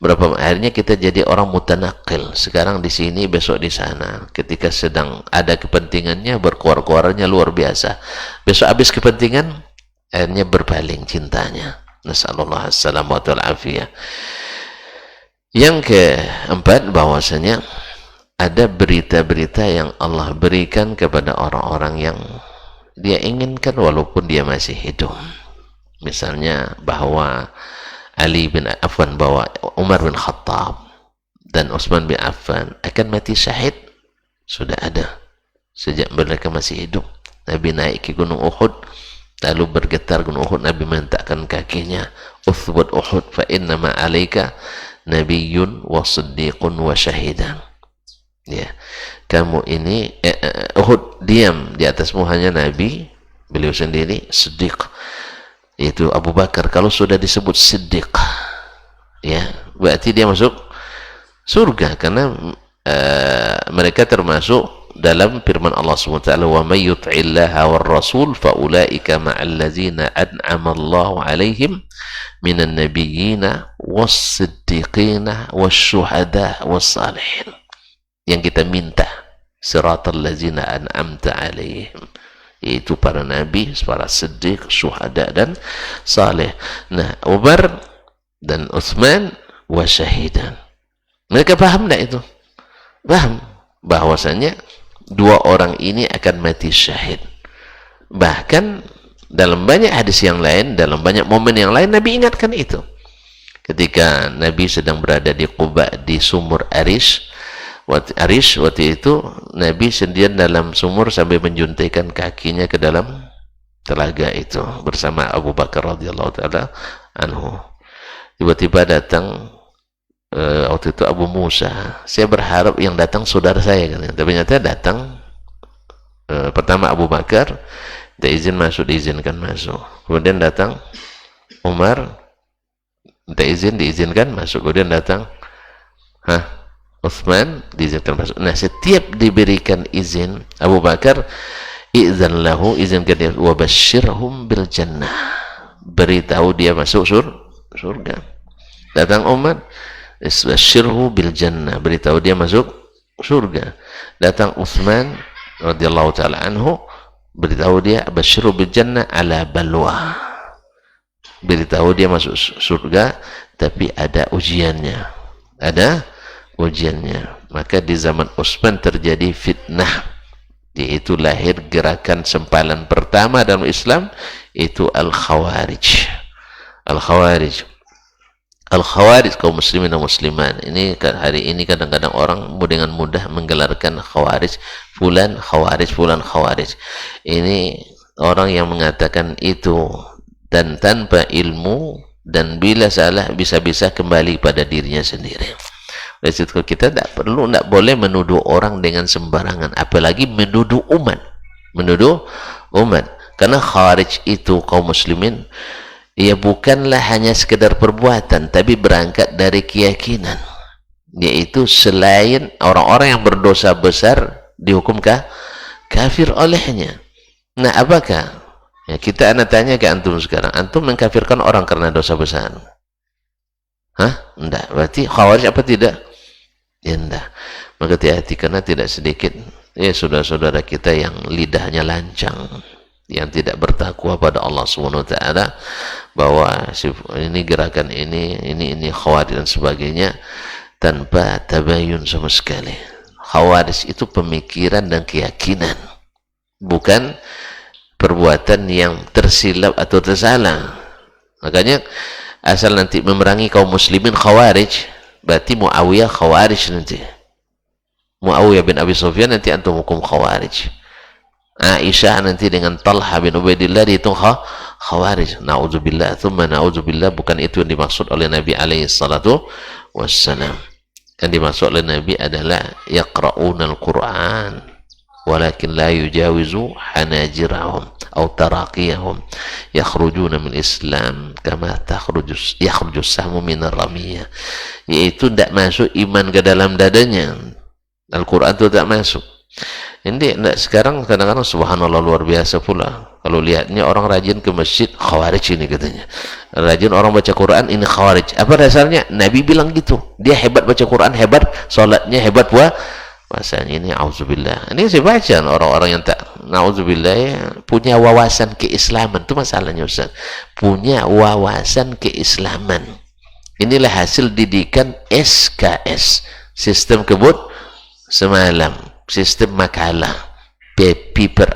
Berapa akhirnya kita jadi orang mutanakil, sekarang di sini, besok di sana. Ketika sedang ada kepentingannya, berkuar-kuarnya luar biasa. Besok habis kepentingan, akhirnya berpaling cintanya. Nasallallahu alaihi wasallam. Yang keempat, bahwasanya ada berita-berita yang Allah berikan kepada orang-orang yang dia inginkan walaupun dia masih hidup. Misalnya bahwa bahwa Umar bin Khattab dan Utsman bin Affan akan mati syahid, sudah ada sejak mereka masih hidup. Nabi naik ke gunung Uhud, lalu bergetar gunung Uhud, Nabi mentakkan kakinya, uthbut Uhud fa inna ma alaika nabiyyun wa siddiqun wa syahidan. Ya, kamu ini Uhud, diam, di atasmu hanya Nabi, beliau sendiri Siddiq, yaitu Abu Bakar. Kalau sudah disebut Siddiq, ya berarti dia masuk surga, karena mereka termasuk dalam firman Allah SWT, wa may yuti'illaha war rasul fa ulaika ma'al ladzina an'ama Allahu 'alaihim minan nabiyyina was siddiqina was syuhada was salihin. Yang kita minta, siratal ladzina an'amta 'alaihim, yaitu para nabi, para siddiq, syuhada dan salih. Nah, Umar dan Utsman wa syahidan. Mereka paham enggak itu? Paham bahwasanya dua orang ini akan mati syahid. Bahkan dalam banyak hadis yang lain, dalam banyak momen yang lain, Nabi ingatkan itu. Ketika Nabi sedang berada di Quba, di sumur Arish, Waktu itu Nabi sendirian dalam sumur sambil menjuntikkan kakinya ke dalam telaga itu bersama Abu Bakar radhiyallahu taala anhu. Tiba-tiba datang waktu itu Abu Musa. Saya berharap yang datang saudara saya, tapi ternyata datang pertama Abu Bakar, minta izin masuk, diizinkan masuk. Kemudian datang Umar, minta izin, diizinkan masuk. Kemudian datang Utsman, diizinkan masuk. Nah, setiap diberikan izin Abu Bakar, izan lahu, izinkan dia, wa basyirhum bil jannah, beritahu dia masuk surga. Datang Umar, basyirhu bil jannah, beritahu dia masuk surga. Datang Utsman radhiyallahu taala anhu, beritahu dia basyirhu bil jannah ala balwa, beritahu dia masuk surga tapi ada ujiannya, Maka di zaman Utsman terjadi fitnah, yaitu lahir gerakan sempalan pertama dalam Islam, itu Al-Khawarij. Kaum muslimin dan musliman ini kan hari ini kadang-kadang orang dengan mudah menggelarkan Khawarij, fulan Khawarij. Ini orang yang mengatakan itu dan tanpa ilmu, dan bila salah bisa-bisa kembali pada dirinya sendiri. Dari situ kita tidak boleh menuduh orang dengan sembarangan, apalagi menuduh umat. Karena Khawarij itu kaum muslimin, ia bukanlah hanya sekedar perbuatan, tapi berangkat dari keyakinan, yaitu selain orang-orang yang berdosa besar dihukum kafir olehnya. Nah, apakah ya, kita tanya ke antum sekarang, antum mengkafirkan orang karena dosa besar? Enggak. Berarti Khawarij apa tidak? Ya enggak. Maka hati-hati, karena tidak sedikit ya saudara-saudara kita yang lidahnya lancang, yang tidak bertakwa pada Allah Subhanahu wa taala, bahwa ini gerakan ini Khawarij dan sebagainya, tanpa tabayun sama sekali. Khawarij itu pemikiran dan keyakinan, bukan perbuatan yang tersilap atau tersalah. Makanya asal nanti memerangi kaum muslimin Khawarij, berarti Muawiyah Khawarij nanti. Muawiyah bin Abi Sufyan nanti antum hukum Khawarij. Aisyah nanti dengan Talha bin Ubaidillah dihitung Khawarij. Na'udzubillah, thumma na'udzubillah. Bukan itu yang dimaksud oleh Nabi alaihi salatu wassalam. Yang dimaksud oleh Nabi adalah yaqra'una al-Qur'an walakin la yujawizu hanajirahum atau taraqiyahum yakhrujuna min Islam kama yakhruju sahmu min ar-ramiyah, yaitu tidak masuk iman ke dalam dadanya. Al-Quran itu tidak masuk. Ini sekarang kadang-kadang subhanallah luar biasa pula. Kalau lihatnya orang rajin ke masjid, Khawarij ini katanya. Rajin orang baca Quran, ini Khawarij. Apa dasarnya? Nabi bilang gitu. Dia hebat baca Quran, hebat sholatnya, hebat puasanya. Ini auzubillah. Ini saya baca orang-orang yang tak nauzubillah ya, punya wawasan keislaman. Itu masalahnya Ustaz. Punya wawasan keislaman. Inilah hasil didikan SKS, sistem kebut semalam, sistem makalah, paper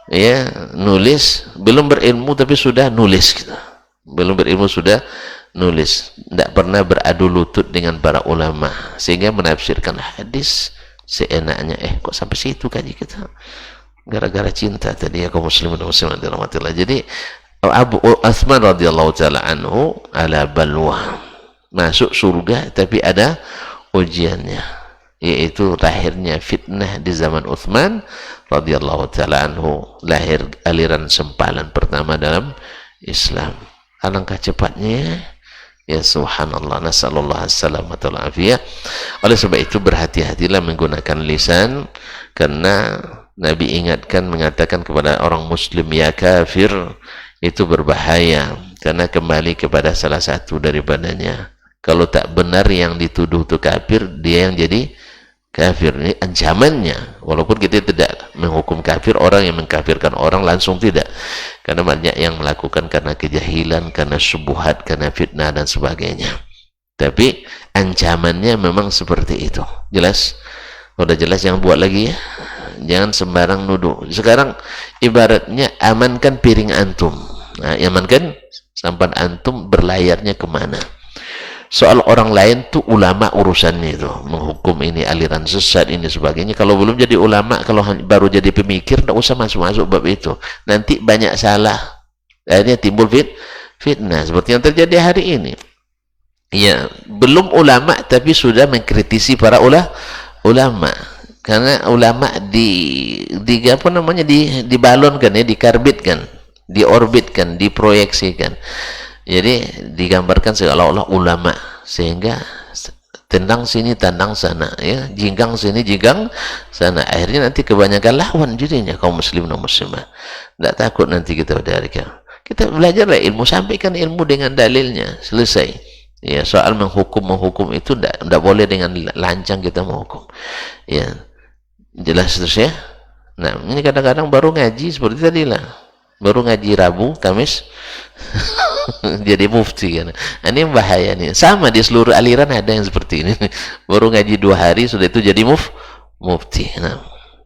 ya, nulis, belum berilmu tapi sudah nulis gitu. Belum berilmu sudah nulis, tidak pernah beradu lutut dengan para ulama, sehingga menafsirkan hadis seenaknya. Kok sampai situ kaji kita, gara-gara cinta tadi ya kaum muslimin dan muslimat dirahmatillah. Jadi Abu Utsman radhiyallahu taala anhu ala balwa, masuk surga tapi ada ujiannya, yaitu lahirnya fitnah di zaman Utsman radhiyallahu taala anhu, lahir aliran sempalan pertama dalam Islam. Alangkah cepatnya ya, subhanallah, nasallallahu alaihi wa afiyah. Oleh sebab itu berhati-hatilah menggunakan lisan, karena Nabi ingatkan, mengatakan kepada orang muslim ya kafir, itu berbahaya karena kembali kepada salah satu daripadanya. Kalau tak benar yang dituduh itu kafir, dia yang jadi kafir. Ini ancamannya. Walaupun kita tidak menghukum kafir orang yang mengkafirkan orang langsung, tidak, karena banyak yang melakukan karena kejahilan, karena syubhat, karena fitnah dan sebagainya. Tapi ancamannya memang seperti itu. Jelas? Udah jelas, jangan buat lagi ya. Jangan sembarang nuduh. Sekarang ibaratnya amankan piring antum. Nah, amankan sampan antum berlayarnya kemana. soal orang lain tuh ulama urusannya itu, menghukum ini aliran sesat ini sebagainya. Kalau belum jadi ulama, kalau baru jadi pemikir, tidak usah masuk-masuk bab itu, nanti banyak salah, akhirnya timbul fitnah seperti yang terjadi hari ini. Ya, belum ulama tapi sudah mengkritisi para ulama, karena ulama apa namanya, dibalonkan ya, dikarbitkan, diorbitkan, diproyeksikan. Jadi digambarkan seolah-olah ulama, sehingga tendang sini tendang sana ya, jinggang sini jinggang sana, akhirnya nanti kebanyakan lawan jadinya kaum muslim dan muslimah. Tidak takut nanti kita kita belajarlah ilmu, sampaikan ilmu dengan dalilnya, selesai ya. Soal menghukum itu tidak boleh dengan lancang kita menghukum ya, jelas terus ya. Nah, ini kadang-kadang baru ngaji seperti tadi lah, baru ngaji Rabu, Kamis jadi mufti kan. Ini bahaya nih. Sama di seluruh aliran ada yang seperti ini. Baru ngaji 2 hari sudah itu jadi mufti. Nah,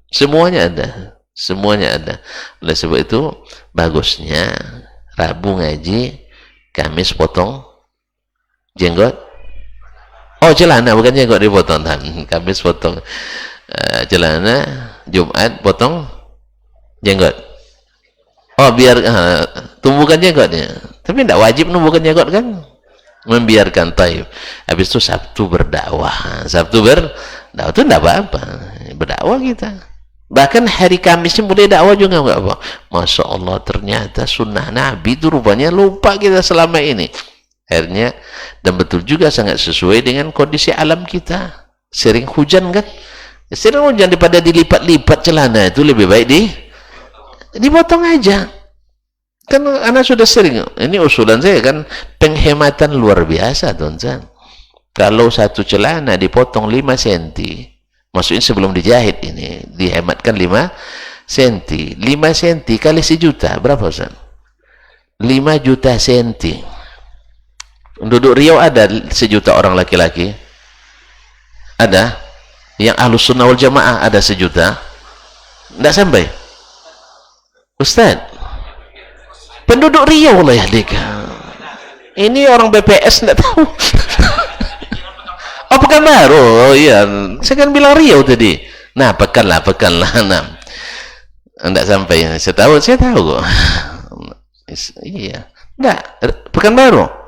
semuanya ada. Oleh sebab itu bagusnya Rabu ngaji, Kamis potong jenggot. Oh, celana, bukan jenggot dipotong. Kamis potong celana, Jumat potong jenggot. Oh, biar tumbuhkan jenggotnya. Tapi tidak wajib numbuhkan jenggot kan? Membiarkan taib. Habis itu Sabtu berdakwah. Sabtu berdakwah itu tidak apa-apa. Berdakwah kita. Bahkan hari Kamisnya mulai dakwah juga enggak apa. Masya Allah, ternyata sunnah Nabi itu rupanya lupa kita selama ini. Akhirnya, dan betul juga sangat sesuai dengan kondisi alam kita. Sering hujan kan? Sering hujan, daripada dilipat-lipat celana itu lebih baik dipotong aja. Kan anak sudah sering, ini usulan saya kan, penghematan luar biasa tuan-tuan. Kalau satu celana dipotong 5 cm, maksudnya sebelum dijahit ini dihematkan 5 cm. 5 cm kali 1 juta berapa Ustaz? 5 juta cm. Penduduk Riau ada 1 juta orang laki-laki? Ada? Yang Ahlus Sunnah wal Jamaah ada 1 juta? Tidak sampai Ustaz. Penduduk Riau lah ya, Dik. Ini orang BPS tidak tahu. Oh, Pekanbaru. Oh iya, saya kan bilang Riau tadi. Nah, pekan lah. Nah, tidak sampai. Saya tahu kok. Iya. Tidak, Pekanbaru.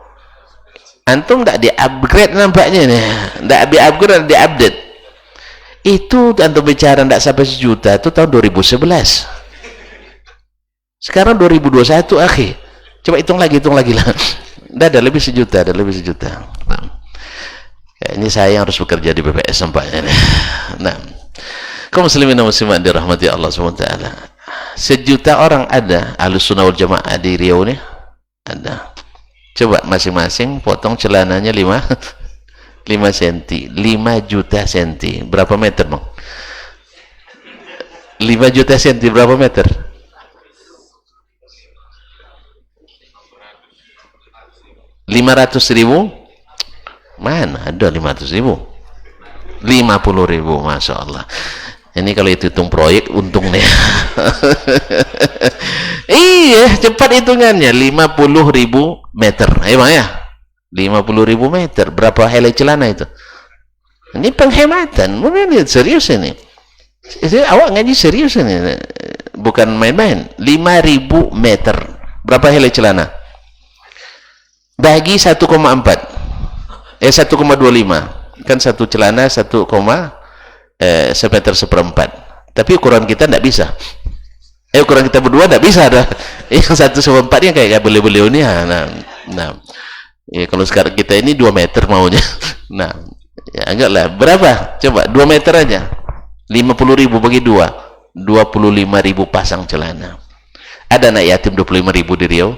Antum tidak di-upgrade nampaknya nih. Tidak di-upgrade, di-update. Itu antum bicara tidak sampai 1 juta itu tahun 2011. Sekarang 2021 akhi. Coba hitung lagi lah. Ada lebih 1 juta, Nah, ini saya yang harus bekerja di BPS nampaknya. Nah, kaum muslimin dan muslimat dirahmati Allah SWT. 1 juta orang ada Ahlus Sunnah wal Jamaah di Riau nih. Ada. Coba masing-masing potong celananya 5 cm. 5 juta cm. Berapa meter, Bang? 5 juta cm berapa meter? 500.000? Mana ada 500.000? 50.000, Masya Allah. Ini kalau hitung proyek untung nih. Iya, cepat hitungannya. 50.000 meter. Emang ya? 50.000 meter. Berapa helai celana itu? Ini penghematan. Ini serius ini. Awak ngaji serius ini. Bukan main-main. 5.000 meter. Berapa helai celana? Bagi 1,4 1,25 kan satu celana 1, semeter seperempat. Tapi ukuran kita tidak bisa. Ukuran kita berdua tidak bisa ada. Yang 1/4 nya kayak beliau-beliau ini. Nah, ya, kalau sekarang kita ini 2 meter maunya. Nah, ya enggaklah. Berapa? Coba 2 meter aja. 50.000 bagi 2, 25.000 pasang celana. Ada anak yatim 25.000 di Riau?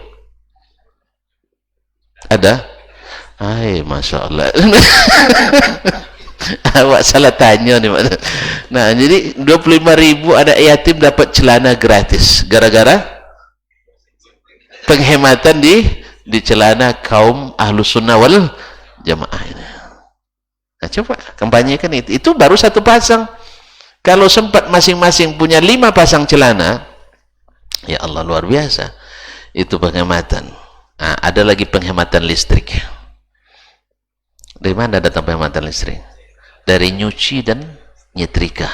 Ada? Hai, Masya Allah. Awak salah tanya nih. Nah, jadi 25.000 ada yatim dapat celana gratis gara-gara penghematan di celana kaum Ahlus Sunnah wal Jamaah ini. Nah, coba kampanyekan itu baru 1 pasang. Kalau sempat masing-masing punya 5 pasang celana, ya Allah, luar biasa. Itu penghematan. Nah, ada lagi penghematan listrik. Dari mana datang penghematan listrik? Dari nyuci dan nyetrika.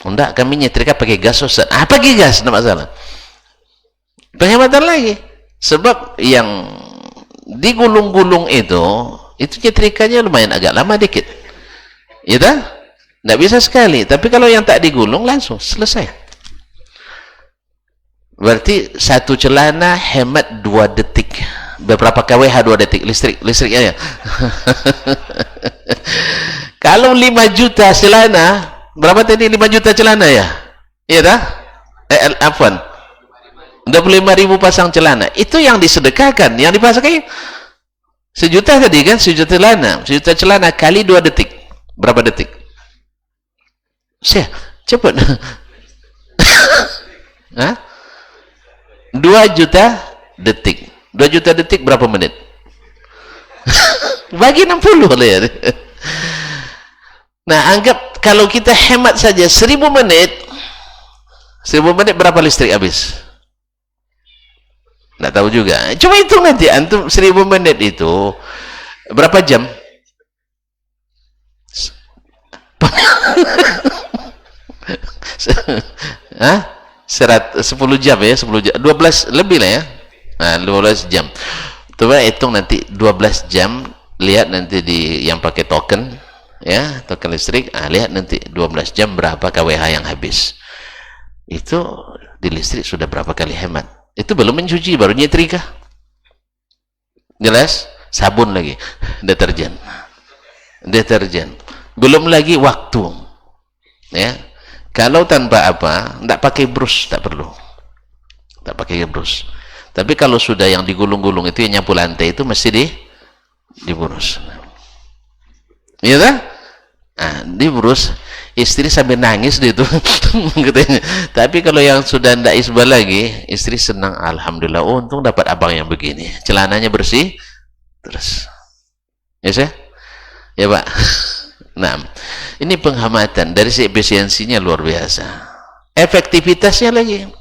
Enggak, kami nyetrika pakai gas, Ustaz. Pakai gas, enggak masalah. Penghematan lagi. Sebab yang digulung-gulung itu nyetrikanya lumayan agak lama dikit. Ya tak? Enggak bisa sekali. Tapi kalau yang tak digulung langsung selesai. Berarti satu celana hemat 2 detik. Beberapa kWh 2 detik listriknya ya. Kalau 5 juta celana, berapa tadi 5 juta celana ya? Iya dah? Afwan. 25.000 pasang celana. Itu yang disedekahkan, yang dipakai 1 juta tadi kan, 1 juta celana. 1 juta celana kali 2 detik. Berapa detik? Cepat. Hah? 2 juta detik. 2 juta detik berapa menit? Bagi 60 lah. Nah, anggap kalau kita hemat saja 1000 menit. 1000 menit berapa listrik habis? Nggak tahu juga. Cuma hitung nanti antum 1000 menit itu berapa jam? Hah? 10 jam ya, 10 jam. 12 lebih lah ya. Nah, 12 jam. Coba hitung nanti 12 jam, lihat nanti di yang pakai token ya, token listrik, lihat nanti 12 jam berapa kWh yang habis. Itu di listrik sudah berapa kali hemat. Itu belum mencuci, baru nyetrika. Jelas? Sabun lagi, deterjen. Belum lagi waktu. Ya. Kalau tanpa apa, enggak pakai brush, tak perlu. Tak pakai brush. Tapi kalau sudah yang digulung-gulung itu yang nyapu lantai itu mesti diburus. Iya tak? Diburus. Istri sambil nangis dia itu. Tapi kalau yang sudah tidak isbal lagi, istri senang, alhamdulillah, untung dapat abang yang begini. Celananya bersih terus. Ya sih? Ya Pak. Nah, ini penghematan dari si efisiensinya luar biasa. Efektivitasnya lagi.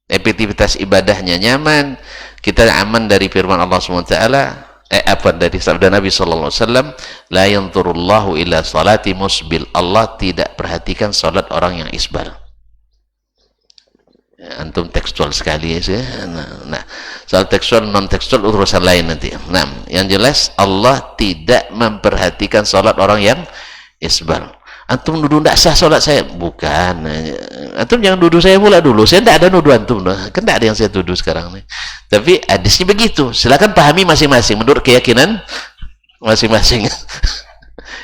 Efektivitas ibadahnya nyaman, kita aman dari firman Allah SWT, dari sabda Nabi SAW, la yanzurullahu ila salati musbil. Allah tidak perhatikan salat orang yang isbal. Antum tekstual sekali ya. Nah, soal tekstual non tekstual urusan lain nanti. Nah, yang jelas Allah tidak memperhatikan salat orang yang isbal. Antum nuduh tidak sah sholat saya? Bukan. Antum jangan nuduh saya pula dulu. Saya tidak ada nuduh antum. Kan tidak ada yang saya tuduh sekarang nih. Tapi hadisnya begitu. Silakan pahami masing-masing menurut keyakinan masing-masing.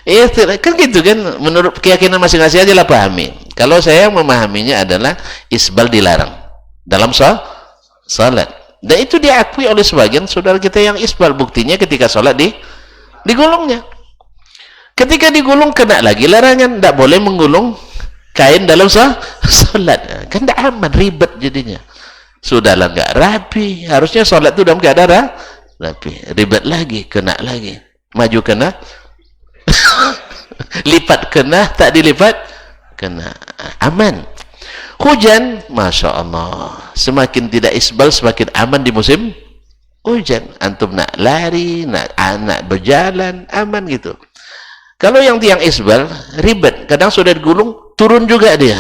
Iya, kan gitu kan. Menurut keyakinan masing-masing aja lah pahami. Kalau saya memahaminya adalah isbal dilarang dalam sholat. Dan itu diakui oleh sebagian saudara kita yang isbal. Buktinya ketika sholat digulungnya. Ketika digulung kena lagi larangan, tidak boleh menggulung kain dalam sholat. Kan tidak aman, ribet jadinya. Sudahlah nggak rapi, harusnya sholat itu dalam keadaan rapi. Ribet lagi, kena lagi, maju kena, lipat kena, tak dilipat kena. Aman. Hujan, masya Allah, semakin tidak isbal semakin aman di musim hujan. Antum nak lari, nak berjalan, aman gitu. Kalau yang tiang isbal ribet, kadang sudah digulung turun juga dia,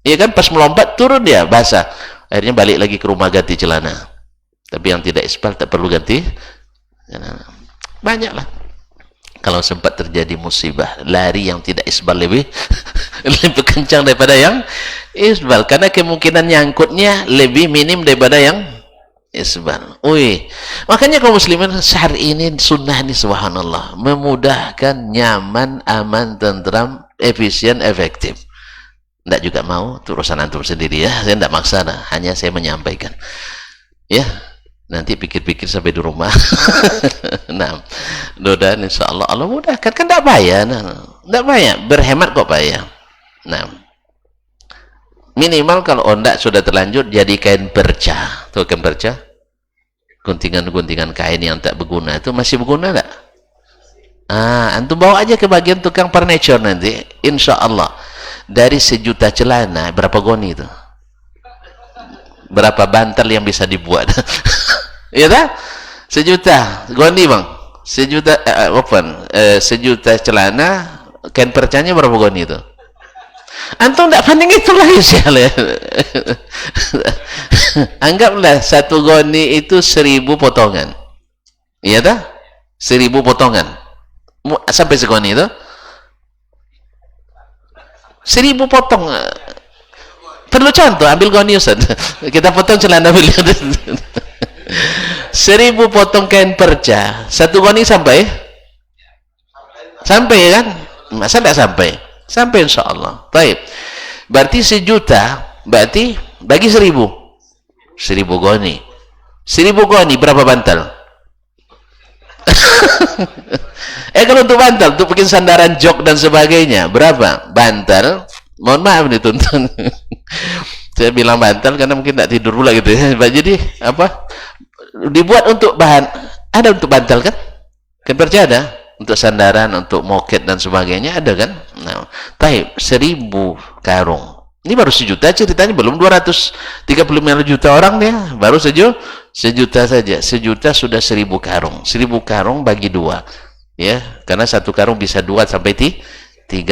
iya kan, pas melompat turun dia basah, akhirnya balik lagi ke rumah ganti celana. Tapi yang tidak isbal tak perlu ganti, banyak lah. Kalau sempat terjadi musibah, lari yang tidak isbal lebih lebih kencang daripada yang isbal, karena kemungkinan nyangkutnya lebih minim daripada yang isbal. Makanya kaum muslimin sehari ini sunnah ini subhanallah memudahkan, nyaman, aman, tentram, efisien, efektif. Tidak juga mau, itu urusan antum sendiri ya. Saya tidak maksa, hanya saya menyampaikan. Ya, nanti pikir-pikir sampai di rumah. Nah, mudah-mudahan insya Allah Allah mudahkan. Kan tidak payah, tidak payah. Berhemat kok payah. Nah, minimal kalau ondak sudah terlanjur jadi kain perca. Tuh kain perca, guntingan-guntingan kain yang tak berguna itu masih berguna tak? Antum bawa aja ke bagian tukang furniture nanti, insya Allah dari 1 juta celana berapa goni itu? Berapa bantal yang bisa dibuat? Iya tak? 1 juta goni bang, sejuta celana, kain percanya berapa goni itu? Antum tidak banding itulah ya. Anggaplah satu goni itu 1000 potongan. Iya dah? 1000 potongan. Sampai segoni itu? 1000 potong. Perlu contoh, ambil goni Ustaz. Kita potong celana beliau. 1000 potong kain perca. Satu goni sampai? Sampai kan? Masa tidak sampai? Sampai insyaallah. Baik. Berarti sejuta, berarti bagi 1000. 1000 goni. 1000 goni berapa bantal? Kalau untuk bantal, untuk bikin sandaran jok dan sebagainya, berapa? Bantal, mohon maaf nih tuntun. Saya bilang bantal karena mungkin tidak tidur pula gitu ya. Jadi apa? Dibuat untuk bahan, ada untuk bantal kan? Kan percaya ada untuk sandaran, untuk moket dan sebagainya ada kan? Nah, taib 1000 karung. Ini baru sejuta ceritanya, belum 235 juta orang dia, baru sejuta saja. Sejuta sudah 1000 karung. 1000 karung bagi 2. Ya, karena satu karung bisa 2 sampai 3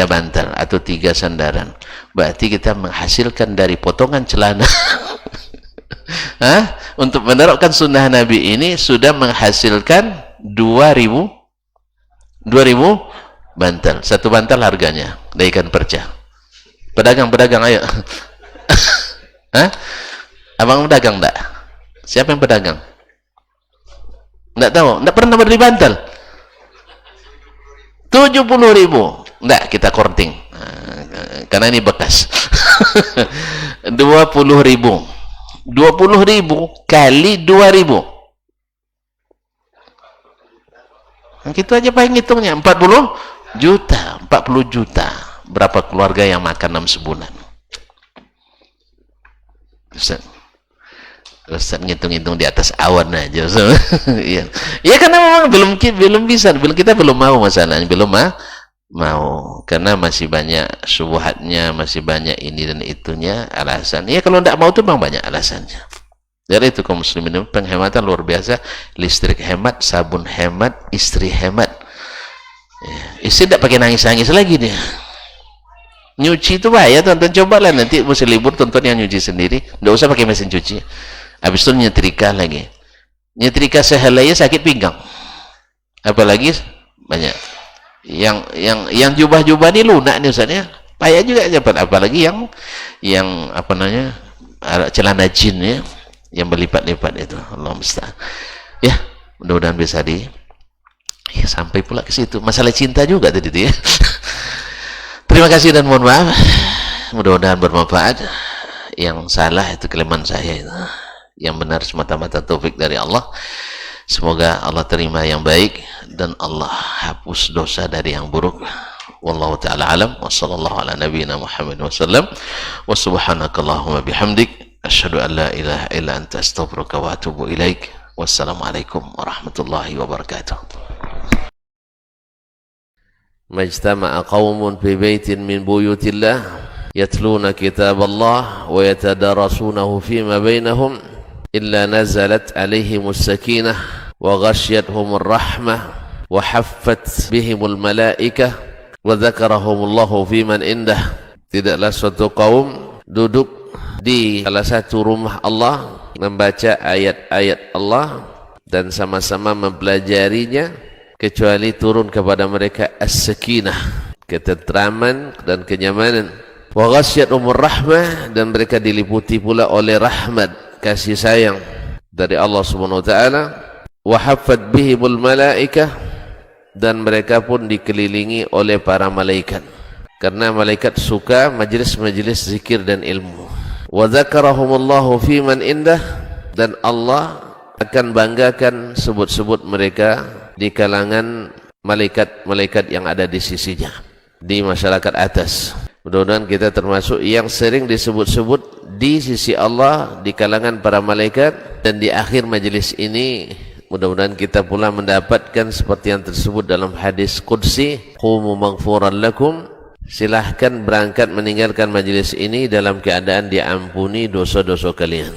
bantal atau 3 sandaran. Berarti kita menghasilkan dari potongan celana untuk menerapkan sunnah Nabi ini sudah menghasilkan 2000 bantal. Satu bantal harganya dari ikan perca. Pedagang ayo. Abang pedagang enggak? Siapa yang pedagang? Enggak tahu, enggak pernah beli bantal. 70.000. Enggak, kita korting. Karena ini bekas. 20.000. 20.000 kali 2.000. Gitu aja paling ngitungnya 40 juta. Berapa keluarga yang makan 6 sebulan? Ustaz ngitung-ngitung di atas awan aja. Iya. Ya karena memang belum bisa, kita belum mau masalahnya, belum mau. Karena masih banyak syubhatnya, masih banyak ini dan itunya alasan. Ya kalau tidak mau tuh memang banyak alasannya. Dari itu kaum muslimin, penghematan luar biasa. Listrik hemat, sabun hemat, istri hemat. Ya. Istri tidak pakai nangis-nangis lagi dia. Nyuci itu bahaya, tonton, cobalah nanti musim libur tonton yang nyuci sendiri, nggak usah pakai mesin cuci. Habis itu nyetrika lagi, nyetrika sehelai sakit pinggang, apalagi banyak yang jubah-jubah ini lunak nih Ustaz ya, payah juga cepat, apalagi yang apa namanya celana jin ya, yang berlipat-lipat itu, Allah musta'an. Ya, mudah-mudahan bisa ya sampai pula ke situ. Masalah cinta juga tadi itu ya. Terima kasih dan mohon maaf. Mudah-mudahan bermanfaat. Yang salah itu kelemahan saya itu. Yang benar semata-mata taufik dari Allah. Semoga Allah terima yang baik dan Allah hapus dosa dari yang buruk. Wallahu taala alam wa sallallahu ala nabiyyina Muhammad wasallam. Wa subhanakallahumma bihamdik asyhadu an la ilaha illa anta astaghfiruka wa atubu ilaik. Wassalamualaikum warahmatullahi wabarakatuh. Majtama'a qaumun fi baitin min buyutillah yatluna kitaballah wa yatadarasunahu fima bainahum illa nazalat alaihimus sakinah wa ghasyiyatuhumur rahmah wa haffat bihimul malaikah wa dzakarahumullahu fiman indah. Tidaklah suatu kaum duduk di salah satu rumah Allah membaca ayat-ayat Allah dan sama-sama mempelajarinya kecuali turun kepada mereka as-sakinah, ketentraman dan kenyamanan, wa ghasyiyatuhumur rahmah, dan mereka diliputi pula oleh rahmat, kasih sayang dari Allah Subhanahu wa taala, wa haffat bihimul malaikah, dan mereka pun dikelilingi oleh para malaikat karena malaikat suka majlis-majlis zikir dan ilmu. Wa dzakarahumullahu fiman indah, dan Allah akan banggakan sebut-sebut mereka di kalangan malaikat-malaikat yang ada di sisinya, di masyarakat atas. Mudah-mudahan kita termasuk yang sering disebut-sebut di sisi Allah, di kalangan para malaikat, dan di akhir majelis ini mudah-mudahan kita pula mendapatkan seperti yang tersebut dalam hadis qudsi, qumu maghfuran lakum, silahkan berangkat meninggalkan majelis ini dalam keadaan diampuni dosa-dosa kalian.